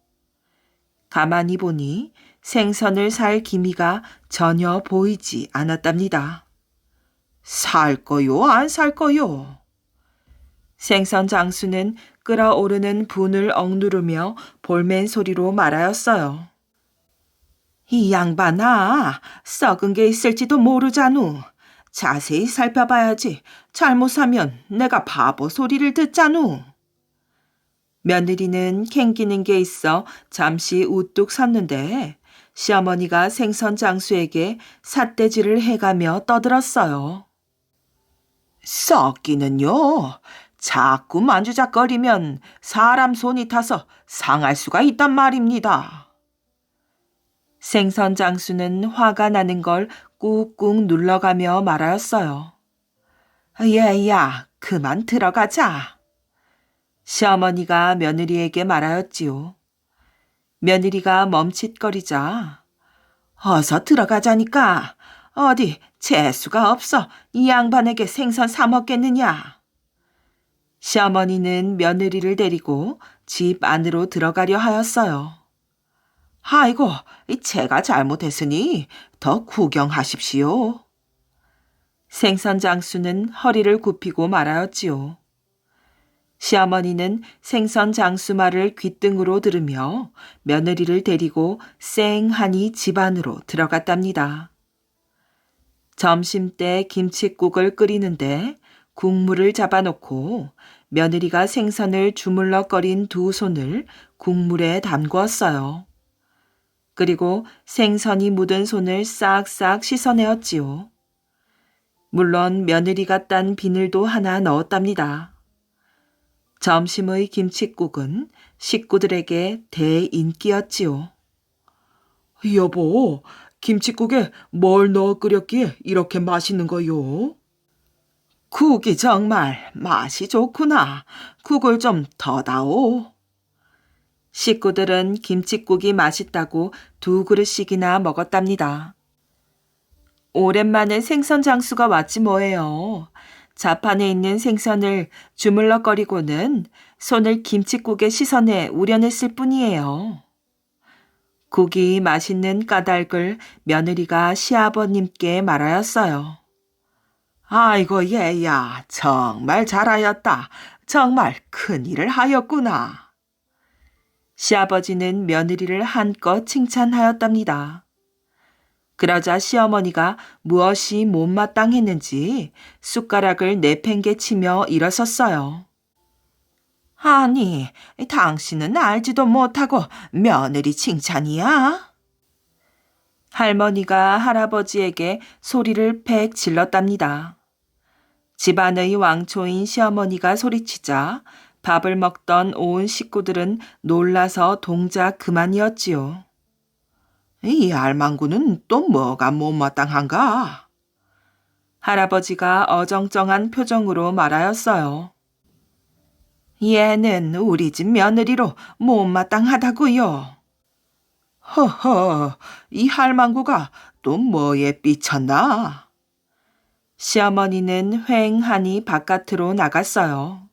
가만히 보니 생선을 살 기미가 전혀 보이지 않았답니다. 살 거요, 안 살 거요? 생선 장수는 끓어오르는 분을 억누르며 볼멘 소리로 말하였어요. 이 양반아, 썩은 게 있을지도 모르자누. 자세히 살펴봐야지. 잘못 사면 내가 바보 소리를 듣자누. 며느리는 캥기는 게 있어 잠시 우뚝 섰는데 시어머니가 생선 장수에게 삿대질을 해가며 떠들었어요. 썩기는요. 자꾸 만주작거리면 사람 손이 타서 상할 수가 있단 말입니다. 생선 장수는 화가 나는 걸 꾹꾹 눌러가며 말하였어요. 얘야, 그만 들어가자. 시어머니가 며느리에게 말하였지요. 며느리가 멈칫거리자 어서 들어가자니까. 어디 재수가 없어 이 양반에게 생선 사 먹겠느냐. 시어머니는 며느리를 데리고 집 안으로 들어가려 하였어요. 아이고, 제가 잘못했으니 더 구경하십시오. 생선 장수는 허리를 굽히고 말하였지요. 시어머니는 생선 장수 말을 귓등으로 들으며 며느리를 데리고 쌩하니 집 안으로 들어갔답니다. 점심때 김칫국을 끓이는데 국물을 잡아놓고 며느리가 생선을 주물럭거린 두 손을 국물에 담그었어요. 그리고 생선이 묻은 손을 싹싹 씻어내었지요. 물론 며느리가 딴 비늘도 하나 넣었답니다. 점심의 김칫국은 식구들에게 대인기였지요. 여보, 김칫국에 뭘 넣어 끓였기에 이렇게 맛있는 거요? 국이 정말 맛이 좋구나. 국을 좀 더 다오. 식구들은 김칫국이 맛있다고 두 그릇씩이나 먹었답니다. 오랜만에 생선 장수가 왔지 뭐예요. 자판에 있는 생선을 주물럭거리고는 손을 김칫국에 씻어내 우려냈을 뿐이에요. 국이 맛있는 까닭을 며느리가 시아버님께 말하였어요. 아이고 얘야, 정말 잘하였다. 정말 큰일을 하였구나. 시아버지는 며느리를 한껏 칭찬하였답니다. 그러자 시어머니가 무엇이 못마땅했는지 숟가락을 내팽개치며 일어섰어요. 아니, 당신은 알지도 못하고 며느리 칭찬이야? 할머니가 할아버지에게 소리를 팩 질렀답니다. 집안의 왕초인 시어머니가 소리치자 밥을 먹던 온 식구들은 놀라서 동작 그만이었지요. 이 알망구는 또 뭐가 못마땅한가? 할아버지가 어정쩡한 표정으로 말하였어요. 얘는 우리 집 며느리로 못마땅하다고요. 허허, 이 할망구가 또 뭐에 삐쳤나? 시어머니는 휑하니 바깥으로 나갔어요.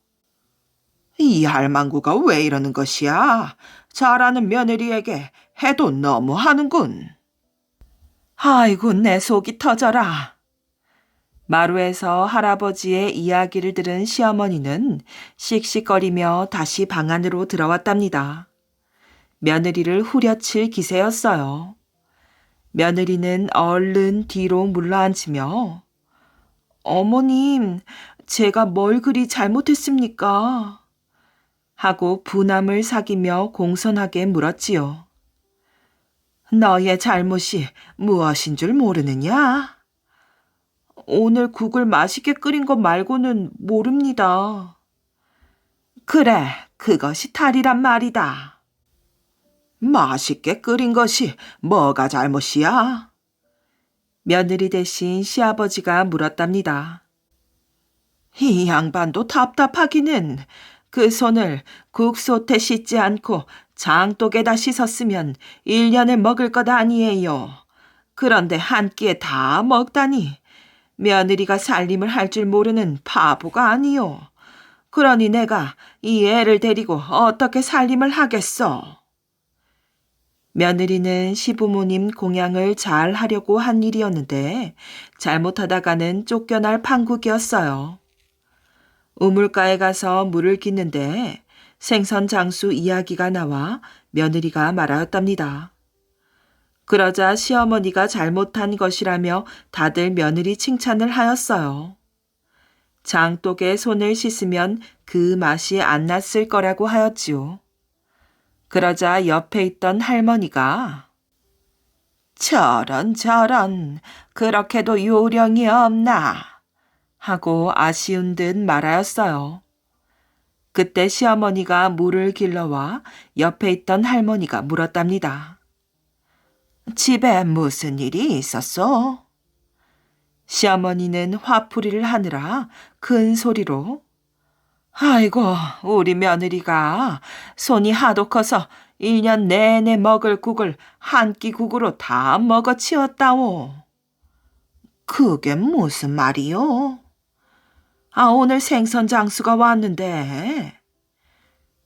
이 할망구가 왜 이러는 것이야? 잘하는 며느리에게 해도 너무 하는군. 아이고, 내 속이 터져라. 마루에서 할아버지의 이야기를 들은 시어머니는 씩씩거리며 다시 방 안으로 들어왔답니다. 며느리를 후려칠 기세였어요. 며느리는 얼른 뒤로 물러앉으며 어머님, 제가 뭘 그리 잘못했습니까? 하고 분함을 사기며 공손하게 물었지요. 너의 잘못이 무엇인 줄 모르느냐? 오늘 국을 맛있게 끓인 것 말고는 모릅니다. 그래, 그것이 탈이란 말이다. 맛있게 끓인 것이 뭐가 잘못이야? 며느리 대신 시아버지가 물었답니다. 이 양반도 답답하기는 그 손을 국솥에 씻지 않고 장독에다 씻었으면 1년을 먹을 것 아니에요. 그런데 한 끼에 다 먹다니 며느리가 살림을 할 줄 모르는 바보가 아니요. 그러니 내가 이 애를 데리고 어떻게 살림을 하겠어? 며느리는 시부모님 공양을 잘 하려고 한 일이었는데 잘못하다가는 쫓겨날 판국이었어요. 우물가에 가서 물을 깃는데 생선 장수 이야기가 나와 며느리가 말하였답니다. 그러자 시어머니가 잘못한 것이라며 다들 며느리 칭찬을 하였어요. 장독에 손을 씻으면 그 맛이 안 났을 거라고 하였지요. 그러자 옆에 있던 할머니가 저런 그렇게도 요령이 없나 하고 아쉬운 듯 말하였어요. 그때 시어머니가 물을 길러와 옆에 있던 할머니가 물었답니다. 집에 무슨 일이 있었어? 시어머니는 화풀이를 하느라 큰 소리로 아이고, 우리 며느리가 손이 하도 커서 1년 내내 먹을 국을 한 끼 국으로 다 먹어치웠다오. 그게 무슨 말이요? 오늘 생선 장수가 왔는데.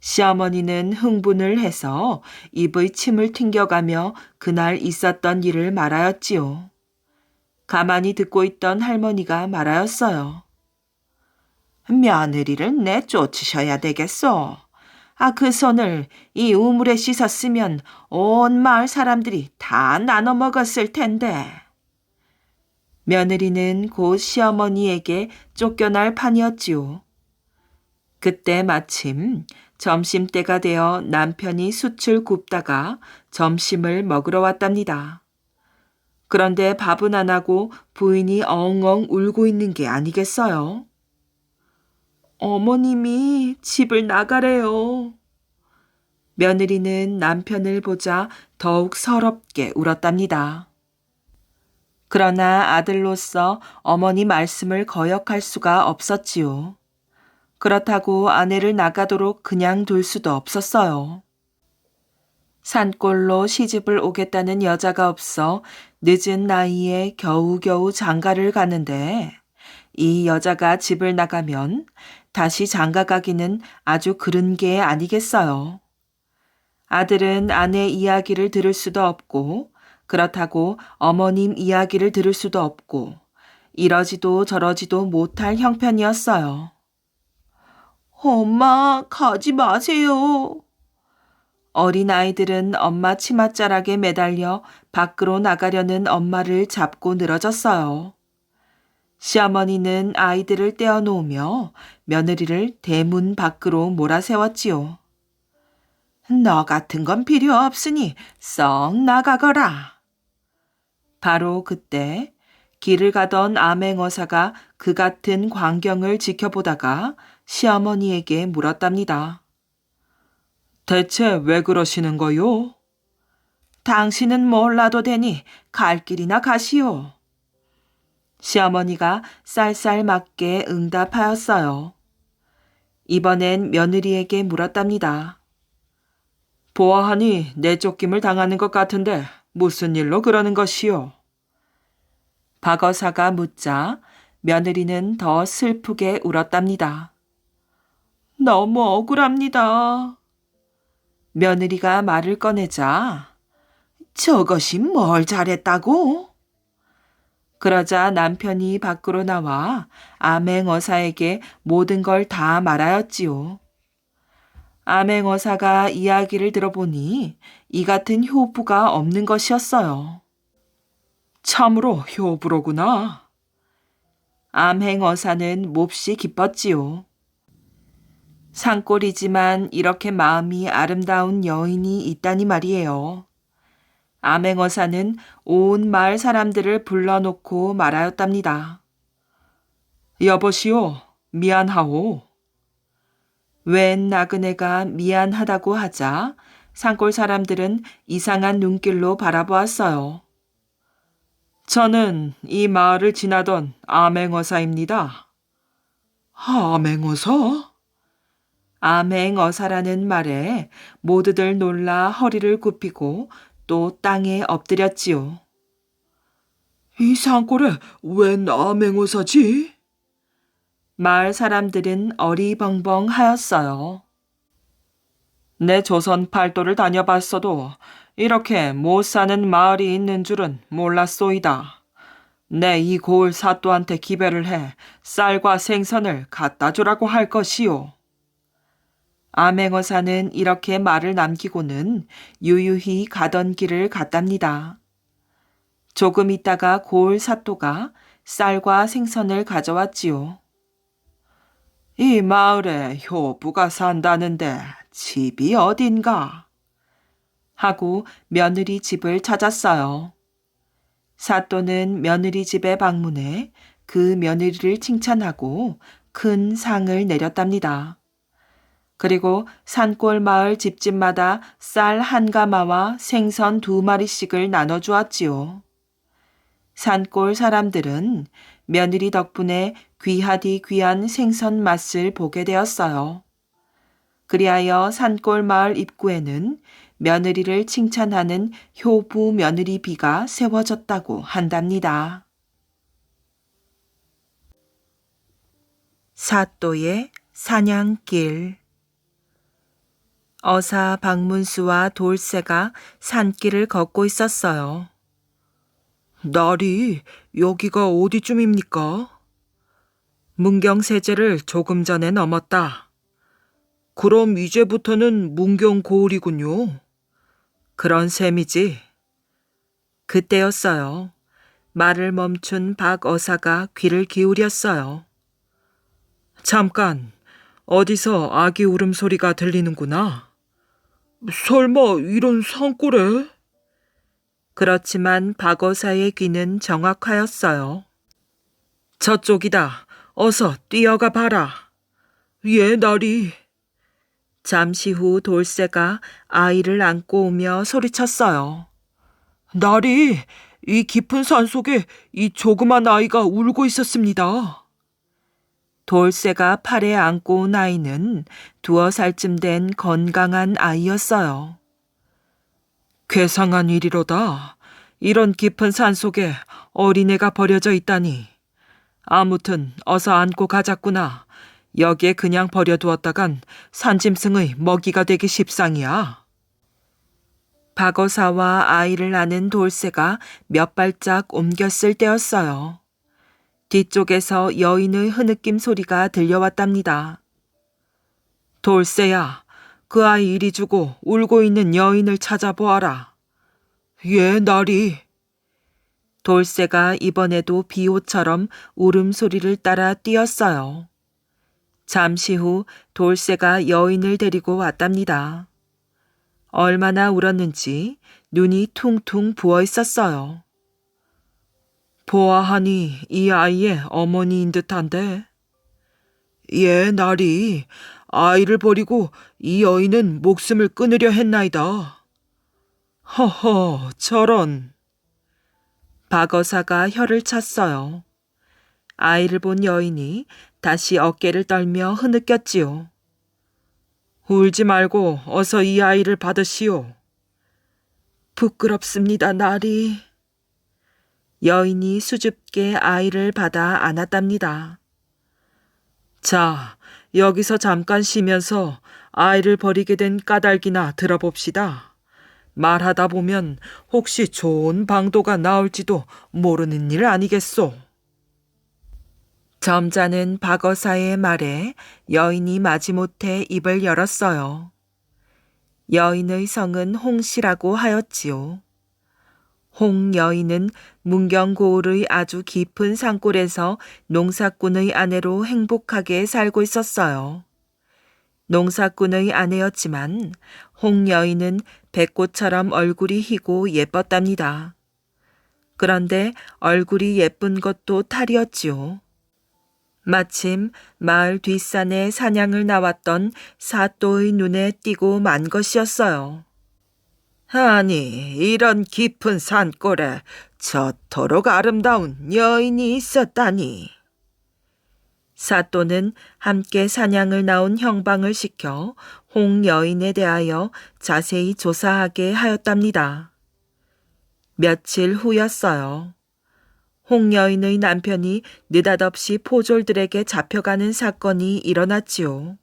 시어머니는 흥분을 해서 입의 침을 튕겨가며 그날 있었던 일을 말하였지요. 가만히 듣고 있던 할머니가 말하였어요. 며느리를 내쫓으셔야 되겠소. 그 손을 이 우물에 씻었으면 온 마을 사람들이 다 나눠 먹었을 텐데. 며느리는 곧 시어머니에게 쫓겨날 판이었지요. 그때 마침 점심때가 되어 남편이 숯을 굽다가 점심을 먹으러 왔답니다. 그런데 밥은 안 하고 부인이 엉엉 울고 있는 게 아니겠어요? 어머님이 집을 나가래요. 며느리는 남편을 보자 더욱 서럽게 울었답니다. 그러나 아들로서 어머니 말씀을 거역할 수가 없었지요. 그렇다고 아내를 나가도록 그냥 둘 수도 없었어요. 산골로 시집을 오겠다는 여자가 없어 늦은 나이에 겨우겨우 장가를 가는데 이 여자가 집을 나가면 다시 장가 가기는 아주 그른 게 아니겠어요. 아들은 아내 이야기를 들을 수도 없고 그렇다고 어머님 이야기를 들을 수도 없고 이러지도 저러지도 못할 형편이었어요. 엄마, 가지 마세요. 어린 아이들은 엄마 치맛자락에 매달려 밖으로 나가려는 엄마를 잡고 늘어졌어요. 시어머니는 아이들을 떼어놓으며 며느리를 대문 밖으로 몰아세웠지요. 너 같은 건 필요 없으니 썩 나가거라. 바로 그때 길을 가던 암행어사가 그 같은 광경을 지켜보다가 시어머니에게 물었답니다. 대체 왜 그러시는 거요? 당신은 몰라도 되니 갈 길이나 가시오. 시어머니가 쌀쌀맞게 응답하였어요. 이번엔 며느리에게 물었답니다. 보아하니 내쫓김을 당하는 것 같은데 무슨 일로 그러는 것이요? 박어사가 묻자 며느리는 더 슬프게 울었답니다. 너무 억울합니다. 며느리가 말을 꺼내자 저것이 뭘 잘했다고? 그러자 남편이 밖으로 나와 암행어사에게 모든 걸 다 말하였지요. 암행어사가 이야기를 들어보니 이 같은 효부가 없는 것이었어요. 참으로 효부로구나. 암행어사는 몹시 기뻤지요. 산골이지만 이렇게 마음이 아름다운 여인이 있다니 말이에요. 암행어사는 온 마을 사람들을 불러놓고 말하였답니다. 여보시오, 미안하오. 웬 나그네가 미안하다고 하자 산골 사람들은 이상한 눈길로 바라보았어요. 저는 이 마을을 지나던 암행어사입니다. 암행어사? 암행어사라는 말에 모두들 놀라 허리를 굽히고 또 땅에 엎드렸지요. 이 산골에 웬 암행어사지? 마을 사람들은 어리벙벙 하였어요. 내 조선 팔도를 다녀봤어도 이렇게 못 사는 마을이 있는 줄은 몰랐소이다. 내 이 고을 사또한테 기별을 해 쌀과 생선을 갖다 주라고 할 것이요. 암행어사는 이렇게 말을 남기고는 유유히 가던 길을 갔답니다. 조금 있다가 고을 사또가 쌀과 생선을 가져왔지요. 이 마을에 효부가 산다는데 집이 어딘가? 하고 며느리 집을 찾았어요. 사또는 며느리 집에 방문해 그 며느리를 칭찬하고 큰 상을 내렸답니다. 그리고 산골 마을 집집마다 쌀 한 가마와 생선 2마리씩을 나눠주었지요. 산골 사람들은 며느리 덕분에 귀하디 귀한 생선 맛을 보게 되었어요. 그리하여 산골 마을 입구에는 며느리를 칭찬하는 효부 며느리 비가 세워졌다고 한답니다. 사또의 사냥길. 어사 박문수와 돌쇠가 산길을 걷고 있었어요. 날이 여기가 어디쯤입니까? 문경세제를 조금 전에 넘었다. 그럼 이제부터는 문경고을이군요. 그런 셈이지. 그때였어요. 말을 멈춘 박어사가 귀를 기울였어요. 잠깐, 어디서 아기 울음소리가 들리는구나. 설마 이런 산골에? 그렇지만 박어사의 귀는 정확하였어요. 저쪽이다. 어서 뛰어가 봐라. 예, 나리. 잠시 후 돌쇠가 아이를 안고 오며 소리쳤어요. 나리, 이 깊은 산속에 이 조그만 아이가 울고 있었습니다. 돌쇠가 팔에 안고 온 아이는 2살쯤 된 건강한 아이였어요. 괴상한 일이로다. 이런 깊은 산속에 어린애가 버려져 있다니. 아무튼 어서 안고 가자꾸나. 여기에 그냥 버려두었다간 산짐승의 먹이가 되기 십상이야. 박어사와 아이를 안은 돌쇠가 몇 발짝 옮겼을 때였어요. 뒤쪽에서 여인의 흐느낌 소리가 들려왔답니다. 돌쇠야, 그 아이 이리 주고 울고 있는 여인을 찾아보아라. 예, 나리. 돌쇠가 이번에도 비호처럼 울음소리를 따라 뛰었어요. 잠시 후 돌쇠가 여인을 데리고 왔답니다. 얼마나 울었는지 눈이 퉁퉁 부어 있었어요. 보아하니 이 아이의 어머니인 듯한데. 예, 나리. 아이를 버리고 이 여인은 목숨을 끊으려 했나이다. 허허, 저런. 박어사가 혀를 찼어요. 아이를 본 여인이 다시 어깨를 떨며 흐느꼈지요. 울지 말고 어서 이 아이를 받으시오. 부끄럽습니다, 나리. 여인이 수줍게 아이를 받아 안았답니다. 자, 여기서 잠깐 쉬면서 아이를 버리게 된 까닭이나 들어봅시다. 말하다 보면 혹시 좋은 방도가 나올지도 모르는 일 아니겠소. 점잖은 박어사의 말에 여인이 마지못해 입을 열었어요. 여인의 성은 홍씨라고 하였지요. 홍 여인은 문경고을의 아주 깊은 산골에서 농사꾼의 아내로 행복하게 살고 있었어요. 농사꾼의 아내였지만 홍 여인은 백꽃처럼 얼굴이 희고 마침 마을 뒷산에 사냥을 나왔던 사또의 눈에 띄고 만 것이었어요. 아니, 이런 깊은 산골에 저토록 아름다운 여인이 있었다니. 사또는 함께 사냥을 나온 형방을 시켜 홍 여인에 대하여 자세히 조사하게 하였답니다. 며칠 후였어요. 홍 여인의 남편이 느닷없이 포졸들에게 잡혀가는 사건이 일어났지요.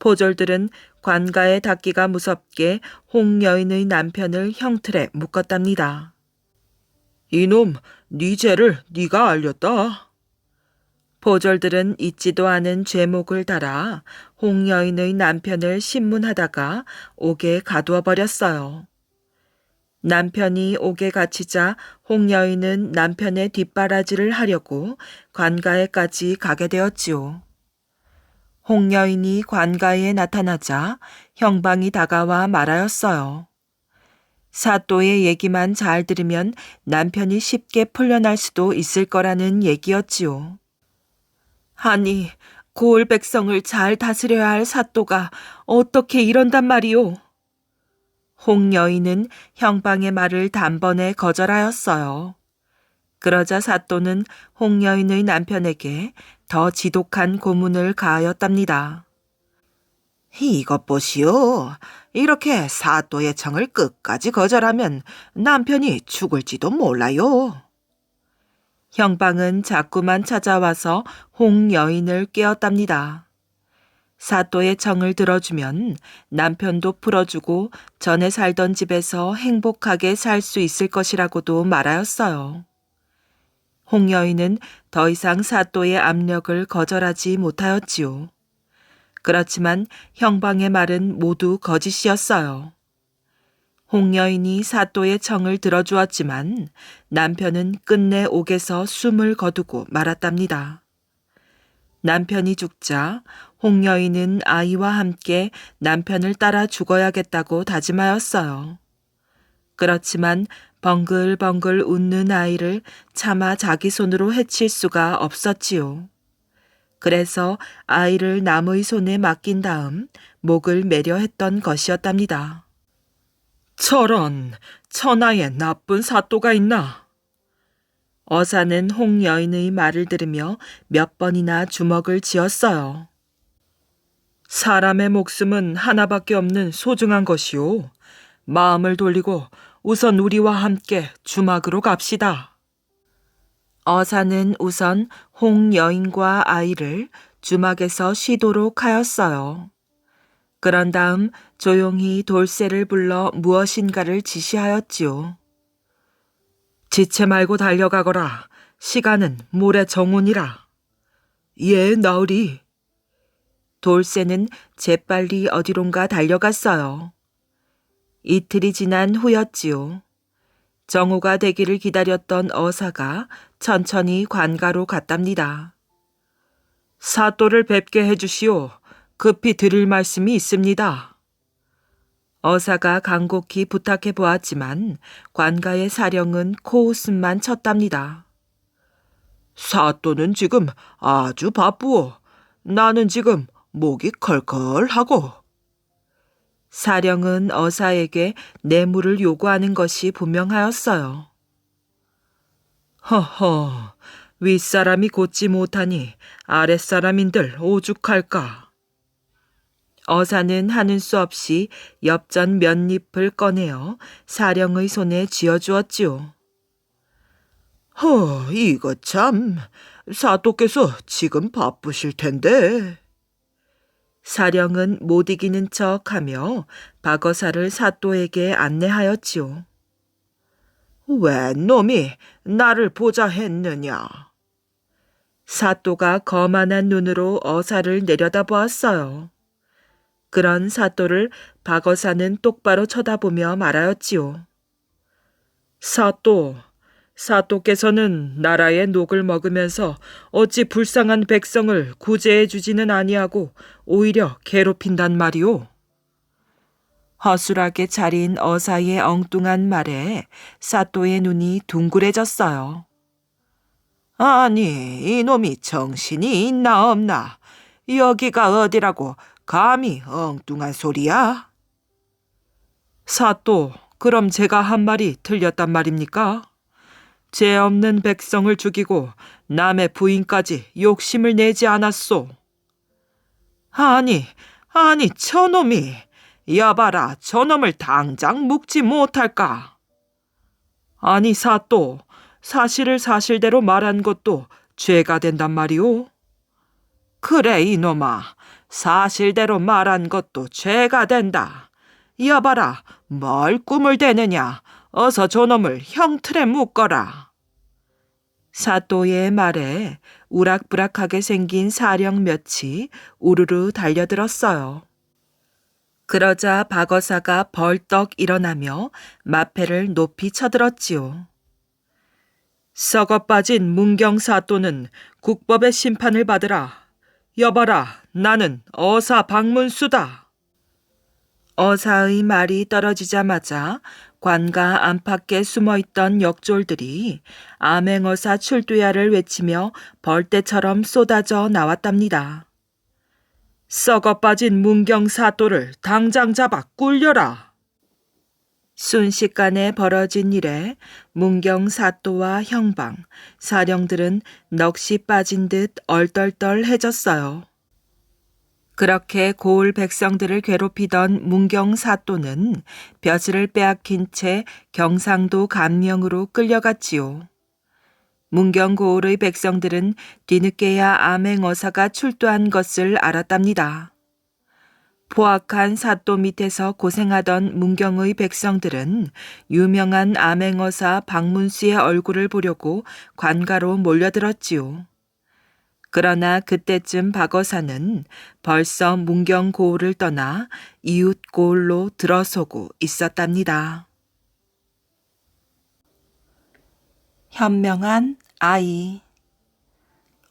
포졸들은 관가에 닿기가 무섭게 홍 여인의 남편을 형틀에 묶었답니다. 이놈, 네 죄를 네가 알렸다. 포졸들은 잊지도 않은 죄목을 달아 홍 여인의 남편을 신문하다가 옥에 가두어 버렸어요. 남편이 옥에 갇히자 홍 여인은 남편의 뒷바라지를 하려고 관가에까지 가게 되었지요. 홍 여인이 관가에 나타나자 형방이 다가와 말하였어요. 사또의 얘기만 잘 들으면 남편이 쉽게 풀려날 수도 있을 거라는 얘기였지요. 아니, 고을 백성을 잘 다스려야 할 사또가 어떻게 이런단 말이오? 홍 여인은 형방의 말을 단번에 거절하였어요. 그러자 사또는 홍 여인의 남편에게 더 지독한 고문을 가하였답니다. 이것 보시오. 이렇게 사또의 청을 끝까지 거절하면 남편이 죽을지도 몰라요. 형방은 자꾸만 찾아와서 홍 여인을 깨웠답니다. 사또의 청을 들어주면 남편도 풀어주고 전에 살던 집에서 행복하게 살 수 있을 것이라고도 말하였어요. 홍 여인은 더 이상 사또의 압력을 거절하지 못하였지요. 그렇지만 형방의 말은 모두 거짓이었어요. 홍 여인이 사또의 청을 들어주었지만 남편은 끝내 옥에서 숨을 거두고 말았답니다. 남편이 죽자 홍 여인은 아이와 함께 남편을 따라 죽어야겠다고 다짐하였어요. 그렇지만 벙글벙글 웃는 아이를 차마 자기 손으로 해칠 수가 없었지요. 그래서 아이를 남의 손에 맡긴 다음 목을 매려 했던 것이었답니다. 저런, 천하에 나쁜 사또가 있나? 어사는 홍 여인의 말을 들으며 몇 번이나 주먹을 쥐었어요. 사람의 목숨은 하나밖에 없는 소중한 것이오. 마음을 돌리고 우선 우리와 함께 주막으로 갑시다. 어사는 우선 홍 여인과 아이를 주막에서 쉬도록 하였어요. 그런 다음 조용히 돌쇠를 불러 무엇인가를 지시하였지요. 지체 말고 달려가거라. 시간은 모레 정오니라. 예, 나으리. 돌쇠는 재빨리 어디론가 달려갔어요. 이틀이 지난 후였지요. 정오가 되기를 기다렸던 어사가 천천히 관가로 갔답니다. 사또를 뵙게 해주시오. 급히 드릴 말씀이 있습니다. 어사가 간곡히 부탁해 보았지만 관가의 사령은 코웃음만 쳤답니다. 사또는 지금 아주 바쁘오. 나는 지금 목이 컬컬하고. 사령은 어사에게 뇌물을 요구하는 것이 분명하였어요. 허허, 윗사람이 곧지 못하니 아랫사람인들 오죽할까. 어사는 하는 수 없이 엽전 몇 잎을 꺼내어 사령의 손에 쥐어주었지요. 이거 참, 사또께서 지금 바쁘실 텐데. 사령은 못 이기는 척하며 박어사를 사또에게 안내하였지요. 웬 놈이 나를 보자 했느냐? 사또가 거만한 눈으로 어사를 내려다보았어요. 그런 사또를 박어사는 똑바로 쳐다보며 말하였지요. 사또께서는 나라의 녹을 먹으면서 어찌 불쌍한 백성을 구제해 주지는 아니하고 오히려 괴롭힌단 말이오. 허술하게 차린 어사의 엉뚱한 말에 사또의 눈이 둥그레졌어요. 아니, 이놈이 정신이 있나 없나? 여기가 어디라고 감히 엉뚱한 소리야? 사또, 그럼 제가 한 말이 틀렸단 말입니까? 죄 없는 백성을 죽이고 남의 부인까지 욕심을 내지 않았소. 아니, 저놈이. 여봐라, 저놈을 당장 묵지 못할까? 아니, 사또, 사실을 사실대로 말한 것도 죄가 된단 말이오. 그래, 이놈아. 사실대로 말한 것도 죄가 된다. 여봐라, 뭘 꿈을 대느냐. 어서 저놈을 형틀에 묶어라. 사또의 말에 우락부락하게 생긴 사령 몇이 우르르 달려들었어요. 그러자 박어사가 벌떡 일어나며 마패를 높이 쳐들었지요. 썩어 빠진 문경 사또는 국법의 심판을 받으라. 여봐라, 나는 어사 박문수다. 어사의 말이 떨어지자마자 관가 안팎에 숨어있던 역졸들이 암행어사 출두야를 외치며 벌떼처럼 쏟아져 나왔답니다. 썩어 빠진 문경 사또를 당장 잡아 꿀려라. 순식간에 벌어진 일에 문경 사또와 형방, 사령들은 넋이 빠진 듯 얼떨떨해졌어요. 그렇게 고을 백성들을 괴롭히던 문경 사또는 벼슬을 빼앗긴 채 경상도 감령으로 끌려갔지요. 문경 고을의 백성들은 뒤늦게야 암행어사가 출두한 것을 알았답니다. 포악한 사또 밑에서 고생하던 문경의 백성들은 유명한 암행어사 박문수의 얼굴을 보려고 관가로 몰려들었지요. 그러나 그때쯤 박어사는 벌써 문경 고을을 떠나 이웃 고을로 들어서고 있었답니다. 현명한 아이.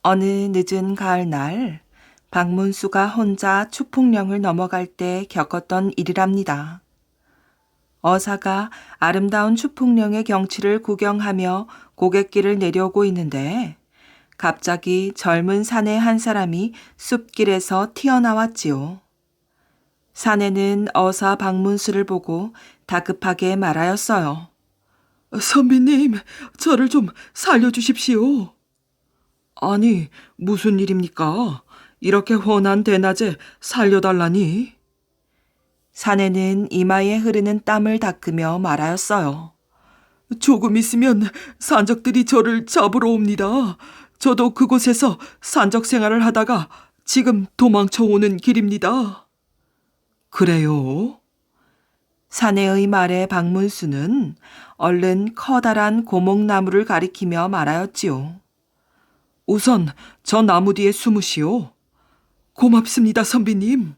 어느 늦은 가을날 박문수가 혼자 추풍령을 넘어갈 때 겪었던 일이랍니다. 어사가 아름다운 추풍령의 경치를 구경하며 고갯길을 내려오고 있는데 갑자기 젊은 사내 한 사람이 숲길에서 튀어나왔지요. 사내는 어사 박문수를 보고 다급하게 말하였어요. 선비님, 저를 좀 살려주십시오. 아니, 무슨 일입니까? 이렇게 훤한 대낮에 살려달라니? 사내는 이마에 흐르는 땀을 닦으며 말하였어요. 조금 있으면 산적들이 저를 잡으러 옵니다. 저도 그곳에서 산적 생활을 하다가 지금 도망쳐 오는 길입니다. 그래요? 사내의 말에 박문수는 얼른 커다란 고목나무를 가리키며 말하였지요. 우선 저 나무 뒤에 숨으시오. 고맙습니다, 선비님.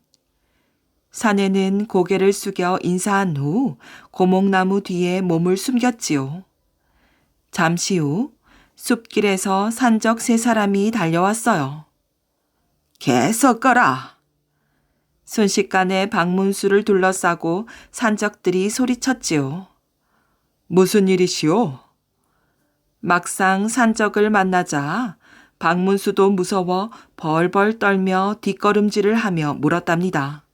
사내는 고개를 숙여 인사한 후 고목나무 뒤에 몸을 숨겼지요. 잠시 후 숲길에서 산적 세 사람이 달려왔어요. 계속 거라. 순식간에 박문수를 둘러싸고 산적들이 소리쳤지요. 무슨 일이시오? 막상 산적을 만나자 박문수도 무서워 벌벌 떨며 뒷걸음질을 하며 물었답니다.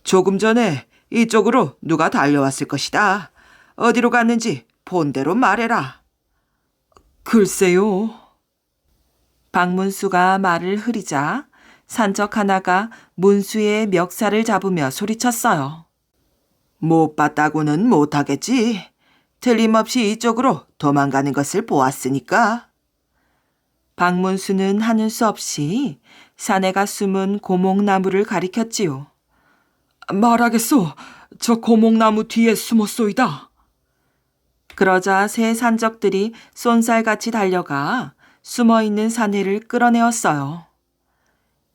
조금 전에 이쪽으로 누가 달려왔을 것이다. 어디로 갔는지 본대로 말해라. 글쎄요. 박문수가 말을 흐리자 산적 하나가 문수의 멱살을 잡으며 소리쳤어요. 못 봤다고는 못하겠지. 틀림없이 이쪽으로 도망가는 것을 보았으니까. 박문수는 하는 수 없이 사내가 숨은 고목나무를 가리켰지요. 말하겠소. 저 고목나무 뒤에 숨었소이다. 그러자 새 산적들이 쏜살같이 달려가 숨어있는 사내를 끌어내었어요.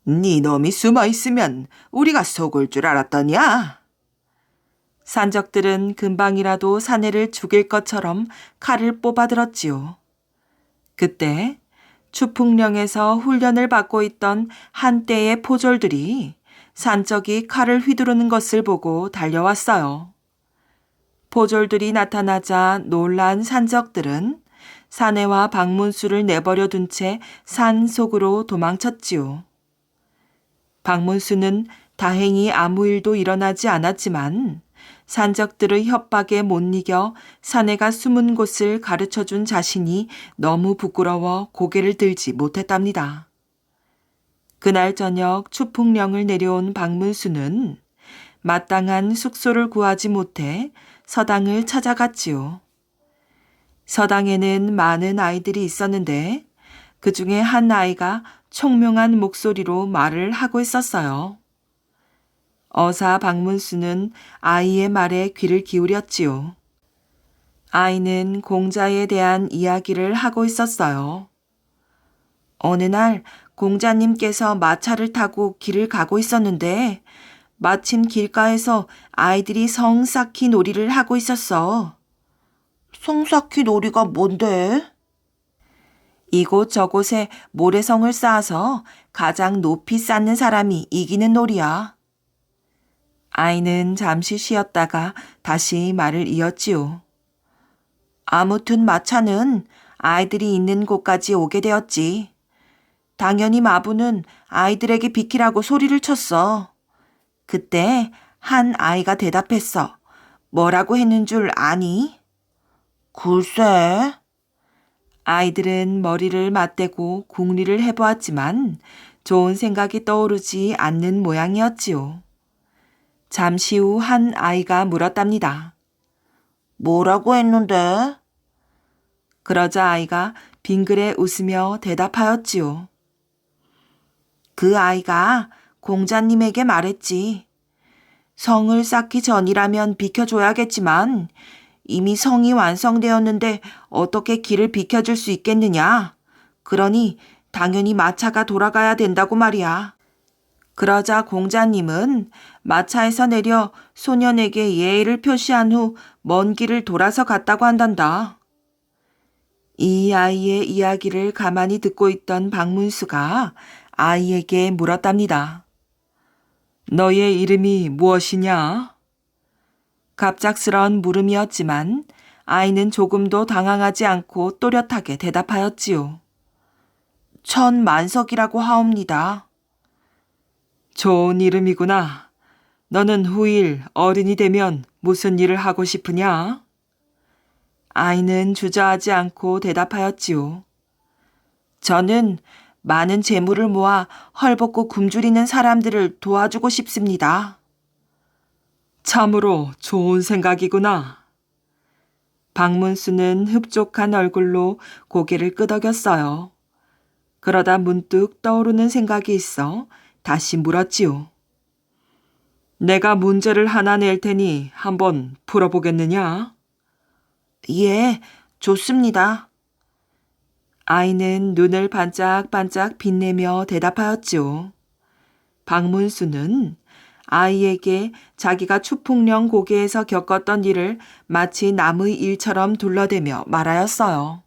네 놈이 숨어있으면 우리가 속을 줄 알았더냐? 산적들은 금방이라도 사내를 죽일 것처럼 칼을 뽑아들었지요. 그때 추풍령에서 훈련을 받고 있던 한때의 포졸들이 산적이 칼을 휘두르는 것을 보고 달려왔어요. 포졸들이 나타나자 놀란 산적들은 사내와 박문수를 내버려 둔 채 산 속으로 도망쳤지요. 박문수는 다행히 아무 일도 일어나지 않았지만 산적들의 협박에 못 이겨 사내가 숨은 곳을 가르쳐준 자신이 너무 부끄러워 고개를 들지 못했답니다. 그날 저녁 추풍령을 내려온 박문수는 마땅한 숙소를 구하지 못해 서당을 찾아갔지요. 서당에는 많은 아이들이 있었는데 그 중에 한 아이가 총명한 목소리로 말을 하고 있었어요. 어사 박문수는 아이의 말에 귀를 기울였지요. 아이는 공자에 대한 이야기를 하고 있었어요. 어느 날 공자님께서 마차를 타고 길을 가고 있었는데 마침 길가에서 아이들이 성쌓기 놀이를 하고 있었어. 성쌓기 놀이가 뭔데? 이곳 저곳에 모래성을 쌓아서 가장 높이 쌓는 사람이 이기는 놀이야. 아이는 잠시 쉬었다가 다시 말을 이었지요. 아무튼 마차는 아이들이 있는 곳까지 오게 되었지. 당연히 마부는 아이들에게 비키라고 소리를 쳤어. 그때 한 아이가 대답했어. 뭐라고 했는 줄 아니? 글쎄. 아이들은 머리를 맞대고 궁리를 해보았지만 좋은 생각이 떠오르지 않는 모양이었지요. 잠시 후 한 아이가 물었답니다. 뭐라고 했는데? 그러자 아이가 빙그레 웃으며 대답하였지요. 그 아이가 공자님에게 말했지. 성을 쌓기 전이라면 비켜줘야겠지만 이미 성이 완성되었는데 어떻게 길을 비켜줄 수 있겠느냐. 그러니 당연히 마차가 돌아가야 된다고 말이야. 그러자 공자님은 마차에서 내려 소년에게 예의를 표시한 후 먼 길을 돌아서 갔다고 한단다. 이 아이의 이야기를 가만히 듣고 있던 박문수가 아이에게 물었답니다. 너의 이름이 무엇이냐? 갑작스러운 물음이었지만 아이는 조금도 당황하지 않고 또렷하게 대답하였지요. 천만석이라고 하옵니다. 좋은 이름이구나. 너는 후일 어른이 되면 무슨 일을 하고 싶으냐? 아이는 주저하지 않고 대답하였지요. 저는 많은 재물을 모아 헐벗고 굶주리는 사람들을 도와주고 싶습니다. 참으로 좋은 생각이구나. 박문수는 흡족한 얼굴로 고개를 끄덕였어요. 그러다 문득 떠오르는 생각이 있어 다시 물었지요. 내가 문제를 하나 낼 테니 한번 풀어보겠느냐? 예, 좋습니다. 아이는 눈을 반짝반짝 빛내며 대답하였지요. 박문수는 아이에게 자기가 추풍령 고개에서 겪었던 일을 마치 남의 일처럼 둘러대며 말하였어요.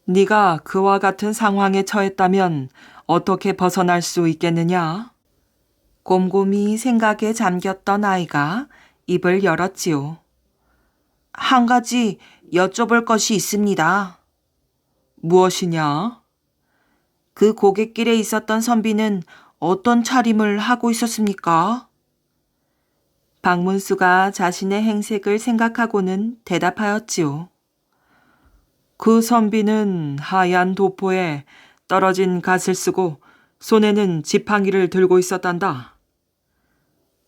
네가 그와 같은 상황에 처했다면 어떻게 벗어날 수 있겠느냐? 곰곰이 생각에 잠겼던 아이가 입을 열었지요. 한 가지 여쭤볼 것이 있습니다. 무엇이냐? 그 고갯길에 있었던 선비는 어떤 차림을 하고 있었습니까? 박문수가 자신의 행색을 생각하고는 대답하였지요. 그 선비는 하얀 도포에 떨어진 갓을 쓰고 손에는 지팡이를 들고 있었단다.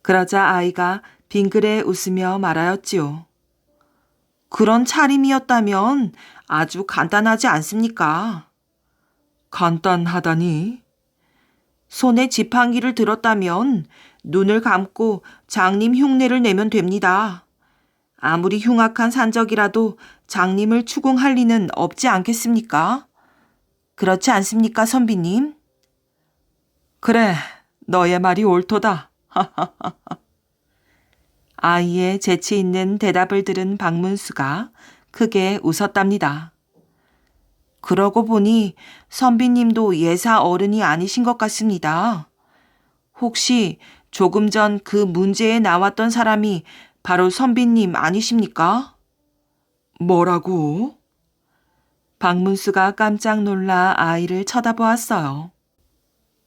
그러자 아이가 빙그레 웃으며 말하였지요. 그런 차림이었다면 아주 간단하지 않습니까? 간단하다니? 손에 지팡이를 들었다면 눈을 감고 장님 흉내를 내면 됩니다. 아무리 흉악한 산적이라도 장님을 추궁할 리는 없지 않겠습니까? 그렇지 않습니까, 선비님? 그래, 너의 말이 옳도다. 아이의 재치 있는 대답을 들은 박문수가 크게 웃었답니다. 그러고 보니 선비님도 예사 어른이 아니신 것 같습니다. 혹시 조금 전 그 문제에 나왔던 사람이 바로 선비님 아니십니까? 뭐라고? 박문수가 깜짝 놀라 아이를 쳐다보았어요.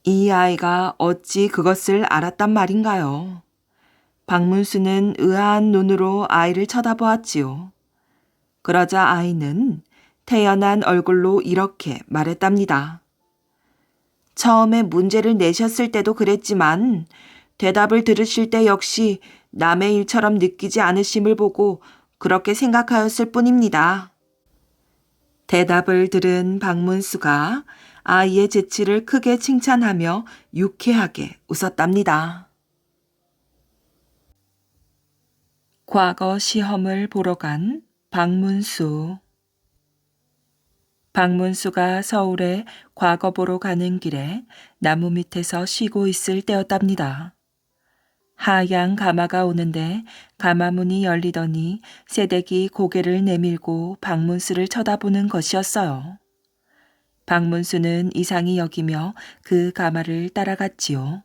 이 아이가 어찌 그것을 알았단 말인가요? 박문수는 의아한 눈으로 아이를 쳐다보았지요. 그러자 아이는 태연한 얼굴로 이렇게 말했답니다. 처음에 문제를 내셨을 때도 그랬지만 대답을 들으실 때 역시 남의 일처럼 느끼지 않으심을 보고 그렇게 생각하였을 뿐입니다. 대답을 들은 박문수가 아이의 재치를 크게 칭찬하며 유쾌하게 웃었답니다. 과거 시험을 보러 간 박문수. 박문수가 서울에 과거 보러 가는 길에 나무 밑에서 쉬고 있을 때였답니다. 하얀 가마가 오는데 가마문이 열리더니 새댁이 고개를 내밀고 박문수를 쳐다보는 것이었어요. 박문수는 이상히 여기며 그 가마를 따라갔지요.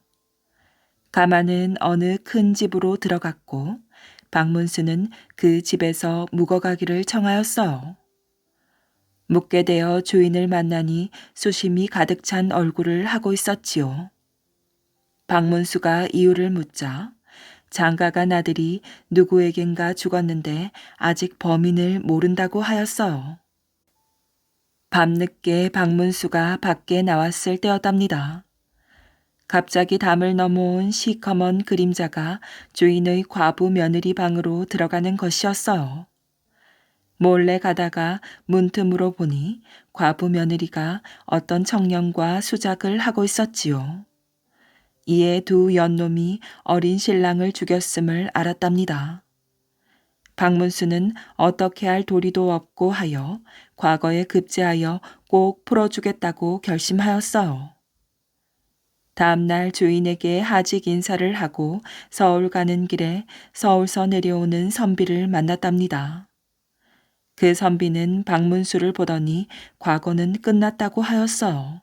가마는 어느 큰 집으로 들어갔고 박문수는 그 집에서 묵어가기를 청하였어요. 묵게 되어 주인을 만나니 수심이 가득 찬 얼굴을 하고 있었지요. 박문수가 이유를 묻자 장가간 아들이 누구에겐가 죽었는데 아직 범인을 모른다고 하였어요. 밤늦게 박문수가 밖에 나왔을 때였답니다. 갑자기 담을 넘어온 시커먼 그림자가 주인의 과부 며느리 방으로 들어가는 것이었어요. 몰래 가다가 문틈으로 보니 과부 며느리가 어떤 청년과 수작을 하고 있었지요. 이에 두 연놈이 어린 신랑을 죽였음을 알았답니다. 박문수는 어떻게 할 도리도 없고 하여 과거에 급제하여 꼭 풀어주겠다고 결심하였어요. 다음날 주인에게 하직 인사를 하고 서울 가는 길에 서울서 내려오는 선비를 만났답니다. 그 선비는 박문수를 보더니 과거는 끝났다고 하였어요.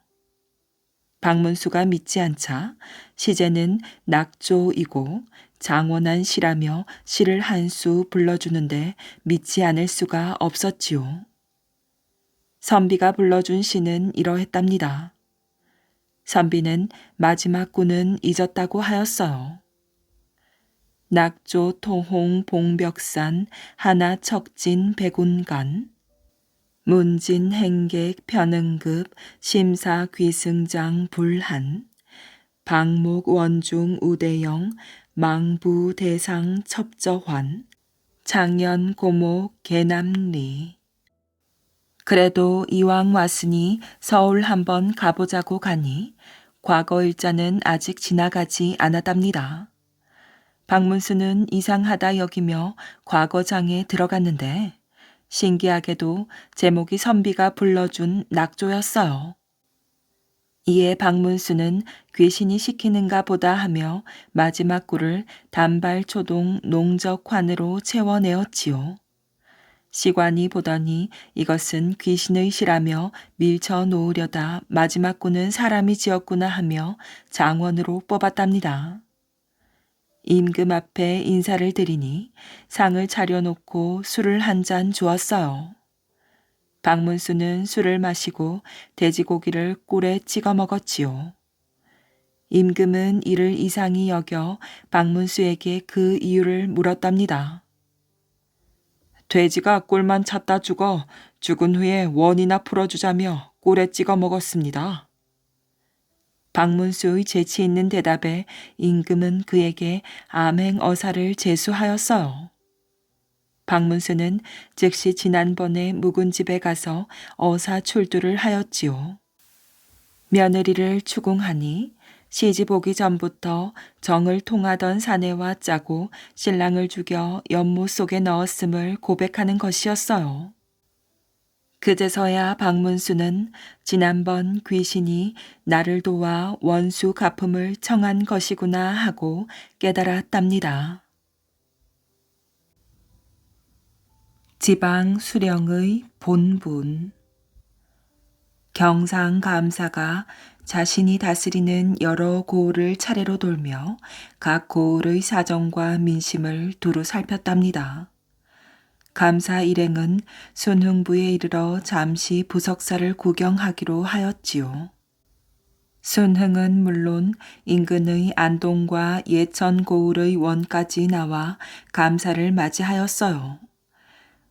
박문수가 믿지 않자 시제는 낙조이고 장원한 시라며 시를 한 수 불러주는데 믿지 않을 수가 없었지요. 선비가 불러준 시는 이러했답니다. 선비는 마지막 구는 잊었다고 하였어요. 낙조 토홍 봉벽산 하나 척진 백운간 문진 행객 편응급 심사 귀승장 불한 방목 원중 우대영 망부 대상 첩저환 장년 고목 개남리. 그래도 이왕 왔으니 서울 한번 가보자고 가니 과거 일자는 아직 지나가지 않았답니다. 박문수는 이상하다 여기며 과거장에 들어갔는데 신기하게도 제목이 선비가 불러준 낙조였어요. 이에 박문수는 귀신이 시키는가 보다 하며 마지막 구를 단발초동 농적환으로 채워내었지요. 시관이 보더니 이것은 귀신의 시라며 밀쳐 놓으려다 마지막 구는 사람이 지었구나 하며 장원으로 뽑았답니다. 임금 앞에 인사를 드리니 상을 차려놓고 술을 한 잔 주었어요. 박문수는 술을 마시고 돼지고기를 꿀에 찍어 먹었지요. 임금은 이를 이상히 여겨 박문수에게 그 이유를 물었답니다. 돼지가 꿀만 찾다 죽어 죽은 후에 원이나 풀어주자며 꿀에 찍어 먹었습니다. 박문수의 재치 있는 대답에 임금은 그에게 암행어사를 제수하였어요. 박문수는 즉시 지난번에 묵은 집에 가서 어사 출두를 하였지요. 며느리를 추궁하니 시집 오기 전부터 정을 통하던 사내와 짜고 신랑을 죽여 연못 속에 넣었음을 고백하는 것이었어요. 그제서야 박문수는 지난번 귀신이 나를 도와 원수 갚음을 청한 것이구나 하고 깨달았답니다. 지방 수령의 본분. 경상감사가 자신이 다스리는 여러 고을을 차례로 돌며 각 고을의 사정과 민심을 두루 살폈답니다. 감사 일행은 순흥부에 이르러 잠시 부석사를 구경하기로 하였지요. 순흥은 물론 인근의 안동과 예천 고을의 원까지 나와 감사를 맞이하였어요.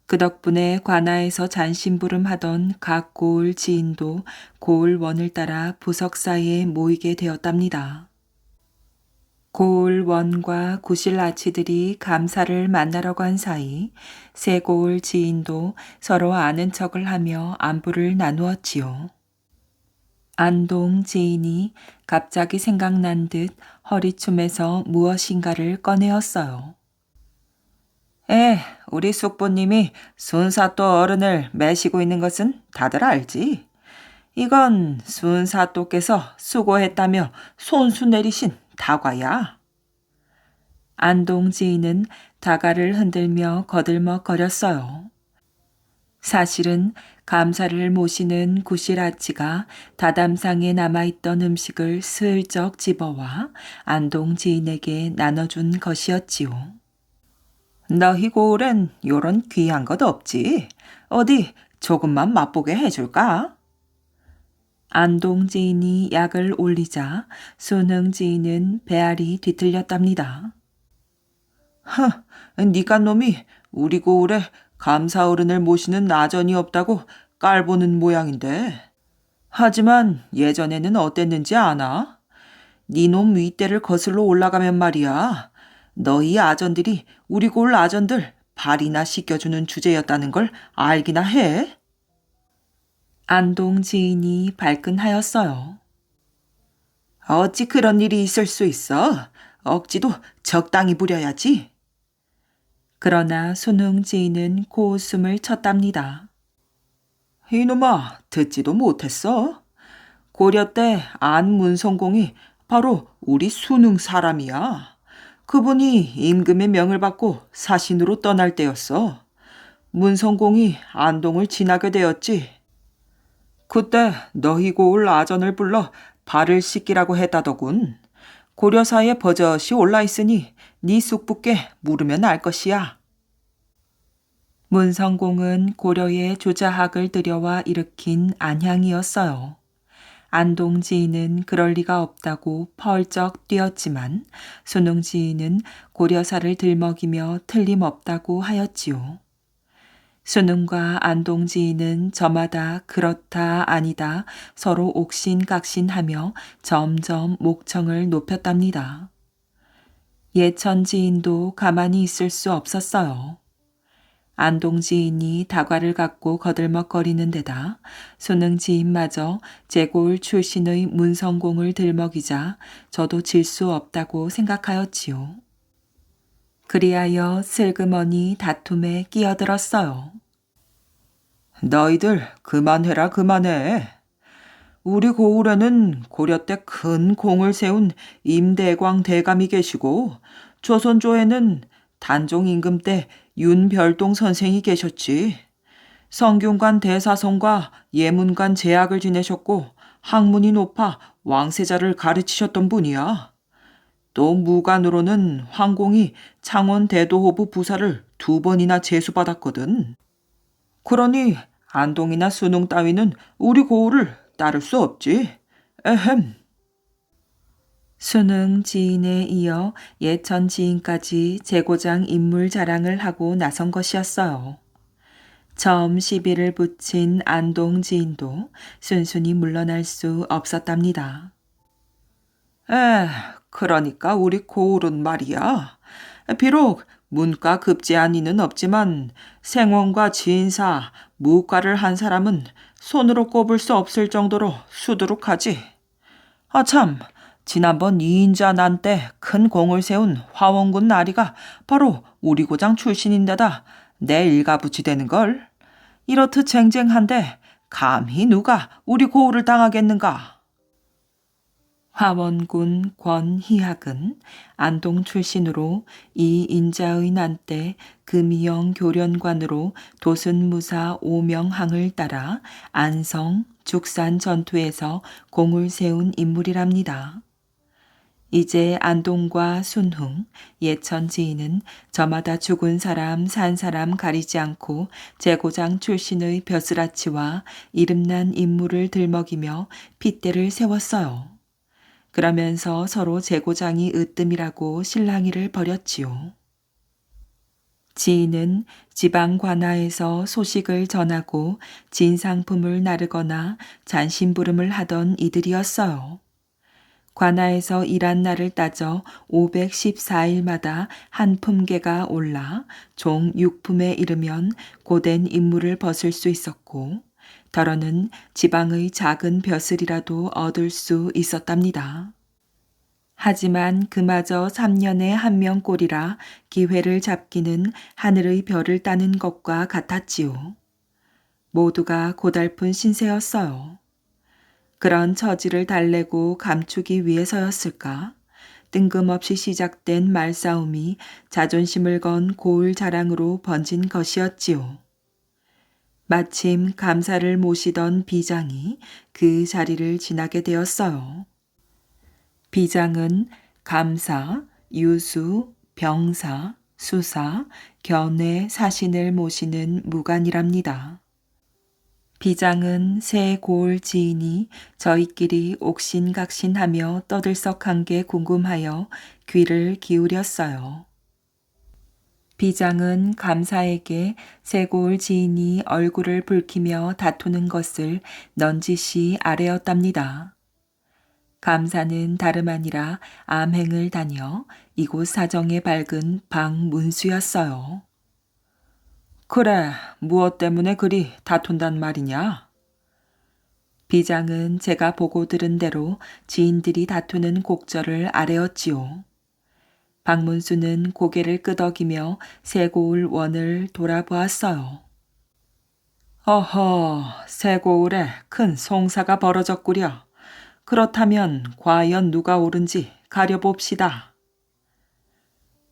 그 덕분에 관아에서 잔심부름하던 각 고을 지인도 고을 원을 따라 부석사에 모이게 되었답니다. 고을 원과 구실 아치들이 감사를 만나러 간 사이 세 고을 지인도 서로 아는 척을 하며 안부를 나누었지요. 안동 지인이 갑자기 생각난 듯 허리춤에서 무엇인가를 꺼내었어요. 우리 숙부님이 순사또 어른을 매시고 있는 것은 다들 알지? 이건 순사또께서 수고했다며 손수 내리신 다과야. 안동 지인은 다가를 흔들며 거들먹거렸어요. 사실은 감사를 모시는 구실아치가 다담상에 남아있던 음식을 슬쩍 집어와 안동 지인에게 나눠준 것이었지요. 너희 고을엔 요런 귀한 것 없지? 어디 조금만 맛보게 해줄까? 안동 지인이 약을 올리자 순흥 지인은 배알이 뒤틀렸답니다. 니가 놈이 우리 고을에 감사 어른을 모시는 나전이 없다고 깔보는 모양인데. 하지만 예전에는 어땠는지 아나? 네 놈 윗대를 거슬러 올라가면 말이야. 너희 아전들이 우리 고을 아전들 발이나 씻겨주는 주제였다는 걸 알기나 해? 안동 지인이 발끈하였어요. 어찌 그런 일이 있을 수 있어? 억지도 적당히 부려야지. 그러나 순흥 지인은 고웃음을 쳤답니다. 이놈아, 듣지도 못했어? 고려 때 안 문성공이 바로 우리 순흥 사람이야. 그분이 임금의 명을 받고 사신으로 떠날 때였어. 문성공이 안동을 지나게 되었지. 그때 너희 고을 아전을 불러 발을 씻기라고 했다더군. 고려사에 버젓이 올라있으니 네 숙부께 물으면 알 것이야. 문성공은 고려에 조자학을 들여와 일으킨 안향이었어요. 안동 지인은 그럴 리가 없다고 펄쩍 뛰었지만 순흥 지인은 고려사를 들먹이며 틀림없다고 하였지요. 순흥과 안동 지인은 저마다 그렇다 아니다 서로 옥신각신하며 점점 목청을 높였답니다. 예천 지인도 가만히 있을 수 없었어요. 안동 지인이 다과를 갖고 거들먹거리는 데다 순흥 지인마저 제골 출신의 문성공을 들먹이자 저도 질 수 없다고 생각하였지요. 그리하여 슬그머니 다툼에 끼어들었어요. 너희들 그만해라 그만해. 우리 고을에는 고려 때 큰 공을 세운 임대광 대감이 계시고 조선조에는 단종 임금 때 윤별동 선생이 계셨지. 성균관 대사성과 예문관 제학을 지내셨고 학문이 높아 왕세자를 가르치셨던 분이야. 또 무관으로는 황공이 창원 대도호부 부사를 2번이나 제수받았거든. 그러니 안동이나 순흥 따위는 우리 고을을 따를 수 없지. 에헴. 순흥 지인에 이어 예천 지인까지 제고장 인물 자랑을 하고 나선 것이었어요. 처음 시비를 붙인 안동 지인도 순순히 물러날 수 없었답니다. 그러니까 우리 고을은 말이야. 비록 문과 급제한 이는 없지만 생원과 진사, 무과를 한 사람은 손으로 꼽을 수 없을 정도로 수두룩하지. 참, 지난번 이인자 난 때 큰 공을 세운 화원군 나리가 바로 우리 고장 출신인데다 내 일가부치 되는걸. 이렇듯 쟁쟁한데 감히 누가 우리 고을을 당하겠는가. 화원군 권희학은 안동 출신으로 이 인자의 난 때 금이영 교련관으로 도순무사 오명항을 따라 안성, 죽산 전투에서 공을 세운 인물이랍니다. 이제 안동과 순흥, 예천 지인은 저마다 죽은 사람, 산 사람 가리지 않고 제고장 출신의 벼슬아치와 이름난 인물을 들먹이며 핏대를 세웠어요. 그러면서 서로 제고장이 으뜸이라고 실랑이를 벌였지요. 지인은 지방 관아에서 소식을 전하고 진상품을 나르거나 잔심부름을 하던 이들이었어요. 관아에서 일한 날을 따져 514일마다 한 품계가 올라 종 6품에 이르면 고된 임무를 벗을 수 있었고 더러는 지방의 작은 벼슬이라도 얻을 수 있었답니다. 하지만 그마저 3년에 한 명꼴이라 기회를 잡기는 하늘의 별을 따는 것과 같았지요. 모두가 고달픈 신세였어요. 그런 처지를 달래고 감추기 위해서였을까? 뜬금없이 시작된 말싸움이 자존심을 건 고을 자랑으로 번진 것이었지요. 마침 감사를 모시던 비장이 그 자리를 지나게 되었어요. 비장은 감사, 유수, 병사, 수사, 견해, 사신을 모시는 무관이랍니다. 비장은 새 고을 지인이 저희끼리 옥신각신하며 떠들썩한 게 궁금하여 귀를 기울였어요. 비장은 감사에게 새 고을 지인이 얼굴을 붉히며 다투는 것을 넌지시 아뢰었답니다. 감사는 다름 아니라 암행을 다녀 이곳 사정에 밝은 박문수였어요. 그래, 무엇 때문에 그리 다툰단 말이냐? 비장은 제가 보고 들은 대로 지인들이 다투는 곡절을 아뢰었지요. 박문수는 고개를 끄덕이며 새고을 원을 돌아보았어요. 어허, 새고을에 큰 송사가 벌어졌구려. 그렇다면 과연 누가 옳은지 가려봅시다.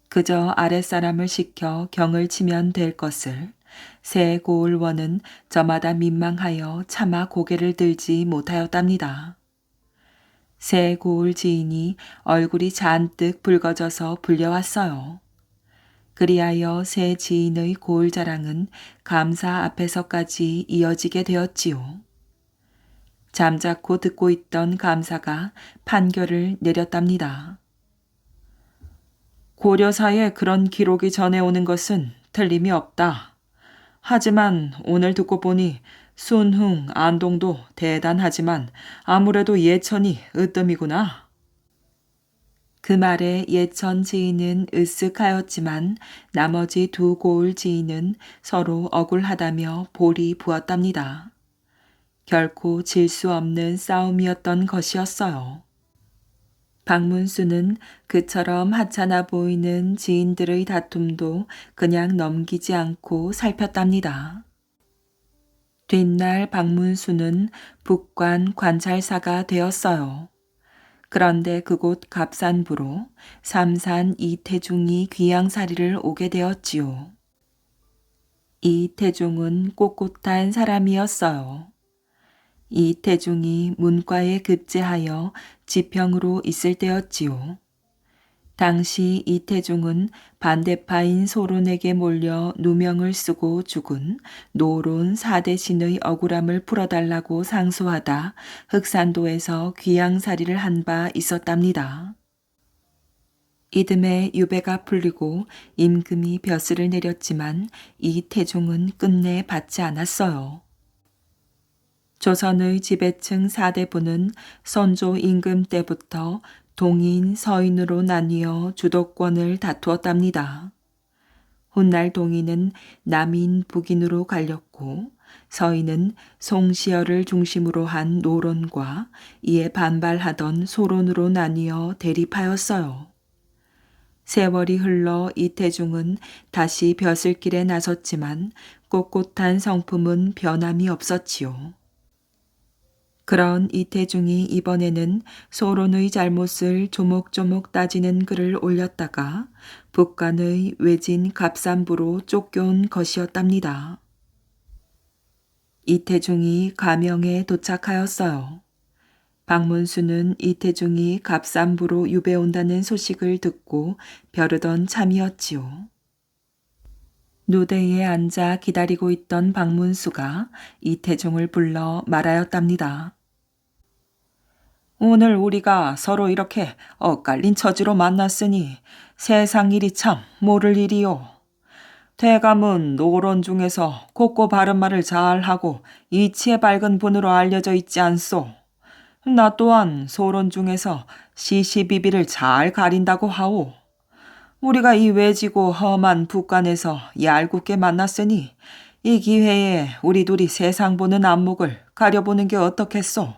그저 아랫사람을 시켜 경을 치면 될 것을 새 고을원은 저마다 민망하여 차마 고개를 들지 못하였답니다. 새 고을 지인이 얼굴이 잔뜩 붉어져서 불려왔어요. 그리하여 새 지인의 고을 자랑은 감사 앞에서까지 이어지게 되었지요. 잠자코 듣고 있던 감사가 판결을 내렸답니다. 고려사에 그런 기록이 전해오는 것은 틀림이 없다. 하지만 오늘 듣고 보니 순흥, 안동도 대단하지만 아무래도 예천이 으뜸이구나. 그 말에 예천 지인은 으쓱하였지만 나머지 두 고을 지인은 서로 억울하다며 볼이 부었답니다. 결코 질 수 없는 싸움이었던 것이었어요. 박문수는 그처럼 하찮아 보이는 지인들의 다툼도 그냥 넘기지 않고 살폈답니다. 뒷날 박문수는 북관 관찰사가 되었어요. 그런데 그곳 갑산부로 삼산 이태중이 귀양살이를 오게 되었지요. 이태중은 꼿꼿한 사람이었어요. 이태중이 문과에 급제하여 지평으로 있을 때였지요. 당시 이태중은 반대파인 소론에게 몰려 누명을 쓰고 죽은 노론 사대신의 억울함을 풀어달라고 상소하다 흑산도에서 귀양살이를 한 바 있었답니다. 이듬해 유배가 풀리고 임금이 벼슬을 내렸지만 이태중은 끝내 받지 않았어요. 조선의 지배층 4대부는 선조 임금 때부터 동인, 서인으로 나뉘어 주도권을 다투었답니다. 훗날 동인은 남인, 북인으로 갈렸고 서인은 송시열을 중심으로 한 노론과 이에 반발하던 소론으로 나뉘어 대립하였어요. 세월이 흘러 이태중은 다시 벼슬길에 나섰지만 꼿꼿한 성품은 변함이 없었지요. 그런 이태중이 이번에는 소론의 잘못을 조목조목 따지는 글을 올렸다가 북간의 외진 갑산부로 쫓겨온 것이었답니다. 이태중이 가명에 도착하였어요. 박문수는 이태중이 갑산부로 유배 온다는 소식을 듣고 벼르던 참이었지요. 누대에 앉아 기다리고 있던 박문수가 이태중을 불러 말하였답니다. 오늘 우리가 서로 이렇게 엇갈린 처지로 만났으니 세상 일이 참 모를 일이요. 대감은 노론 중에서 곱고 바른 말을 잘하고 이치에 밝은 분으로 알려져 있지 않소. 나 또한 소론 중에서 시시비비를 잘 가린다고 하오. 우리가 이 외지고 험한 북간에서 얄궂게 만났으니 이 기회에 우리 둘이 세상 보는 안목을 가려보는 게 어떻겠소?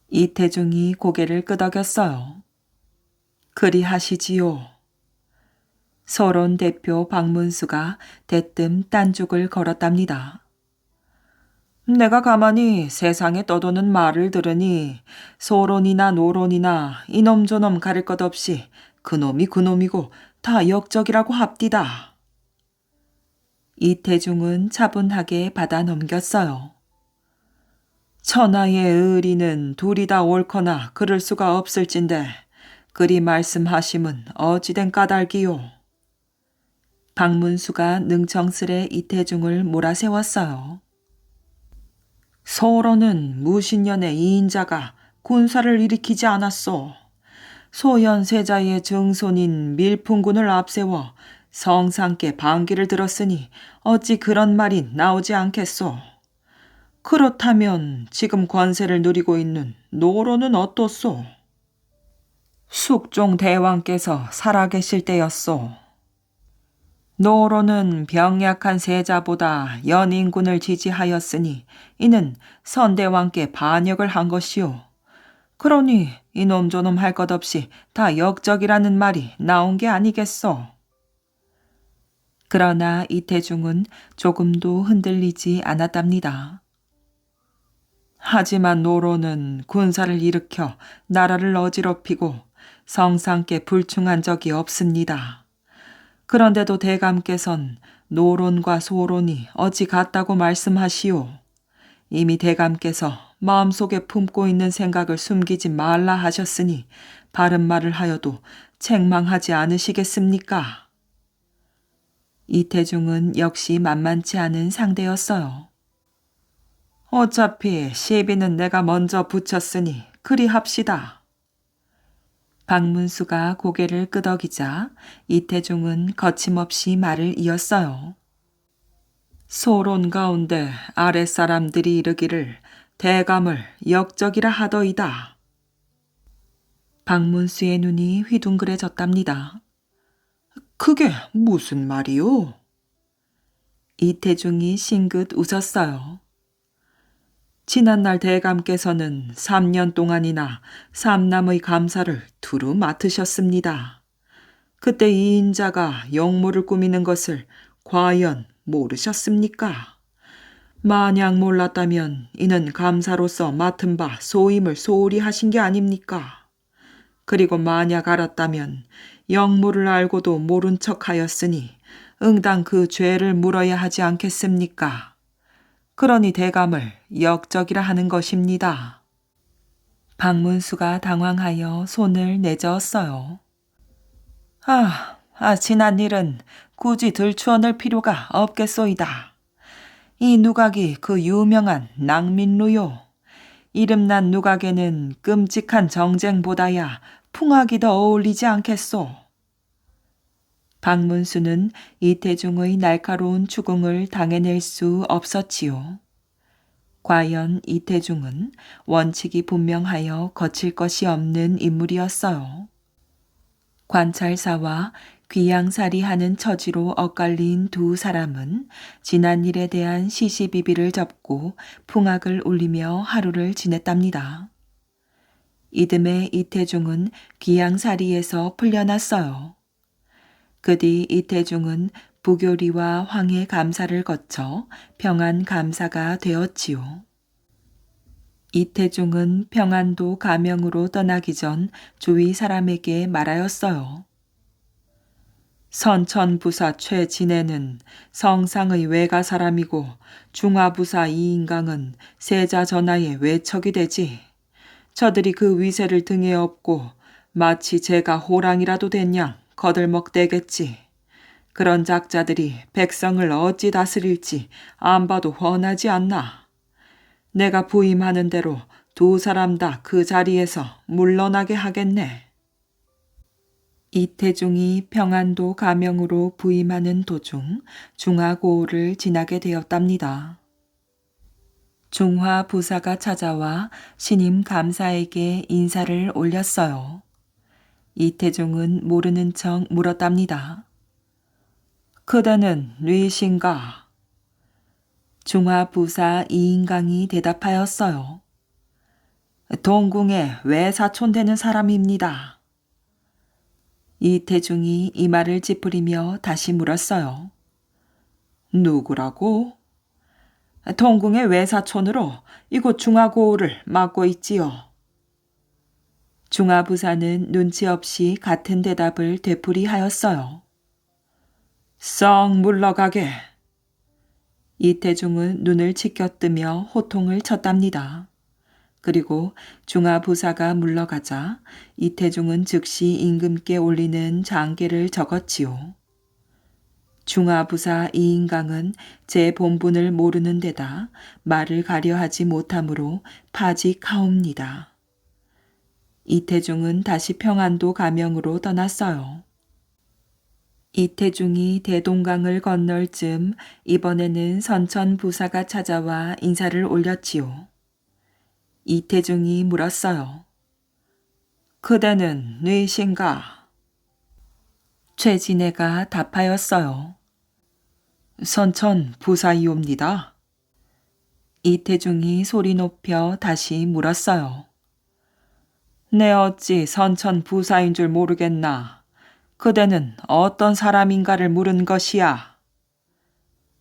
이태중이 고개를 끄덕였어요. 그리하시지요. 소론 대표 박문수가 대뜸 딴죽을 걸었답니다. 내가 가만히 세상에 떠도는 말을 들으니 소론이나 노론이나 이놈저놈 가릴 것 없이 그놈이 그놈이고 다 역적이라고 합디다. 이태중은 차분하게 받아 넘겼어요. 천하의 의리는 둘이 다 옳거나 그럴 수가 없을진데 그리 말씀하심은 어찌된 까닭이요. 박문수가 능청스레 이태중을 몰아세웠어요. 소론은 무신년의 이인자가 군사를 일으키지 않았소. 소현세자의 증손인 밀풍군을 앞세워 성상께 반기를 들었으니 어찌 그런 말이 나오지 않겠소. 그렇다면 지금 권세를 누리고 있는 노론은 어떻소? 숙종 대왕께서 살아계실 때였소. 노론은 병약한 세자보다 연인군을 지지하였으니 이는 선대왕께 반역을 한 것이오. 그러니 이놈저놈 할 것 없이 다 역적이라는 말이 나온 게 아니겠소. 그러나 이태중은 조금도 흔들리지 않았답니다. 하지만 노론은 군사를 일으켜 나라를 어지럽히고 성상께 불충한 적이 없습니다. 그런데도 대감께선 노론과 소론이 어찌 같다고 말씀하시오. 이미 대감께서 마음속에 품고 있는 생각을 숨기지 말라 하셨으니 바른 말을 하여도 책망하지 않으시겠습니까? 이태중은 역시 만만치 않은 상대였어요. 어차피 시비는 내가 먼저 붙였으니 그리 합시다. 박문수가 고개를 끄덕이자 이태중은 거침없이 말을 이었어요. 소론 가운데 아랫사람들이 이르기를 대감을 역적이라 하더이다. 박문수의 눈이 휘둥그레졌답니다. 그게 무슨 말이오? 이태중이 싱긋 웃었어요. 지난날 대감께서는 3년 동안이나 삼남의 감사를 두루 맡으셨습니다. 그때 이 인자가 역모를 꾸미는 것을 과연 모르셨습니까? 만약 몰랐다면 이는 감사로서 맡은 바 소임을 소홀히 하신 게 아닙니까? 그리고 만약 알았다면 역모를 알고도 모른 척하였으니 응당 그 죄를 물어야 하지 않겠습니까? 그러니 대감을 역적이라 하는 것입니다. 박문수가 당황하여 손을 내저었어요. 지난 일은 굳이 들추어낼 필요가 없겠소이다. 이 누각이 그 유명한 낭민루요. 이름난 누각에는 끔찍한 정쟁보다야 풍악이 더 어울리지 않겠소. 박문수는 이태중의 날카로운 추궁을 당해낼 수 없었지요. 과연 이태중은 원칙이 분명하여 거칠 것이 없는 인물이었어요. 관찰사와 귀양살이하는 처지로 엇갈린 두 사람은 지난 일에 대한 시시비비를 접고 풍악을 울리며 하루를 지냈답니다. 이듬해 이태중은 귀양살이에서 풀려났어요. 그 뒤 이태중은 부교리와 황해 감사를 거쳐 평안 감사가 되었지요. 이태중은 평안도 가명으로 떠나기 전 주위 사람에게 말하였어요. 선천부사 최진애는 성상의 외가 사람이고 중화부사 이인강은 세자 전하의 외척이 되지. 저들이 그 위세를 등에 업고 마치 제가 호랑이라도 된 양 거들먹대겠지. 그런 작자들이 백성을 어찌 다스릴지 안 봐도 훤하지 않나. 내가 부임하는 대로 두 사람 다 그 자리에서 물러나게 하겠네. 이태종이 평안도 가명으로 부임하는 도중 중화고을을 지나게 되었답니다. 중화 부사가 찾아와 신임 감사에게 인사를 올렸어요. 이태종은 모르는 척 물었답니다. 그대는 누이신가? 중화 부사 이인강이 대답하였어요. 동궁의 외사촌 되는 사람입니다. 이태종이 이 말을 찌푸리며 다시 물었어요. 누구라고? 동궁의 외사촌으로 이곳 중화고을을 맡고 있지요. 중화부사는 눈치 없이 같은 대답을 되풀이하였어요. 썩 물러가게. 이태종은 눈을 치켜뜨며 호통을 쳤답니다. 그리고 중화부사가 물러가자 이태종은 즉시 임금께 올리는 장계를 적었지요. 중화부사 이인강은 제 본분을 모르는 데다 말을 가려하지 못하므로 파직하옵니다. 이태종은 다시 평안도 가명으로 떠났어요. 이태종이 대동강을 건널 즈음 이번에는 선천부사가 찾아와 인사를 올렸지요. 이태종이 물었어요. 그대는 누이신가? 최진애가 답하였어요. 선천부사이옵니다. 이태종이 소리 높여 다시 물었어요. 내 어찌 선천부사인 줄 모르겠나. 그대는 어떤 사람인가를 물은 것이야.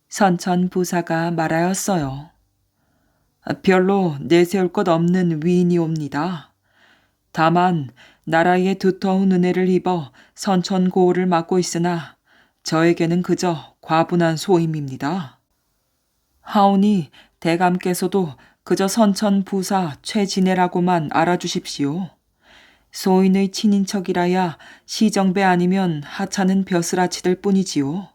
선천부사가 말하였어요. 별로 내세울 것 없는 위인이옵니다. 다만 나라의 두터운 은혜를 입어 선천고을을 맡고 있으나 저에게는 그저 과분한 소임입니다. 하오니 대감께서도 그저 선천부사 최진애라고만 알아주십시오. 소인의 친인척이라야 시정배 아니면 하찮은 벼슬아치들 뿐이지요.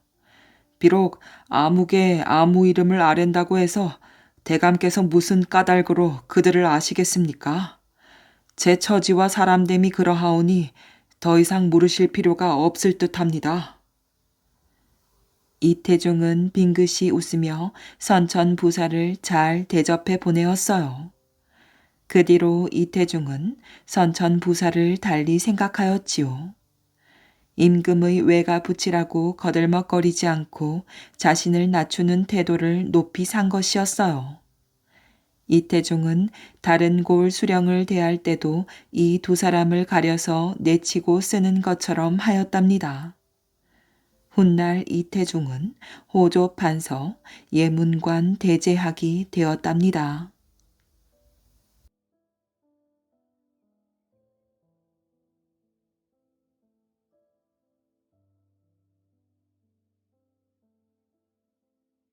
비록 아무개 아무 이름을 아랜다고 해서 대감께서 무슨 까닭으로 그들을 아시겠습니까? 제 처지와 사람됨이 그러하오니 더 이상 물으실 필요가 없을 듯합니다. 이태종은 빙긋이 웃으며 선천부사를 잘 대접해 보내었어요. 그 뒤로 이태종은 선천부사를 달리 생각하였지요. 임금의 외가 붙이라고 거들먹거리지 않고 자신을 낮추는 태도를 높이 산 것이었어요. 이태종은 다른 고을 수령을 대할 때도 이 두 사람을 가려서 내치고 쓰는 것처럼 하였답니다. 훗날 이태종은 호조 판서, 예문관 대제학이 되었답니다.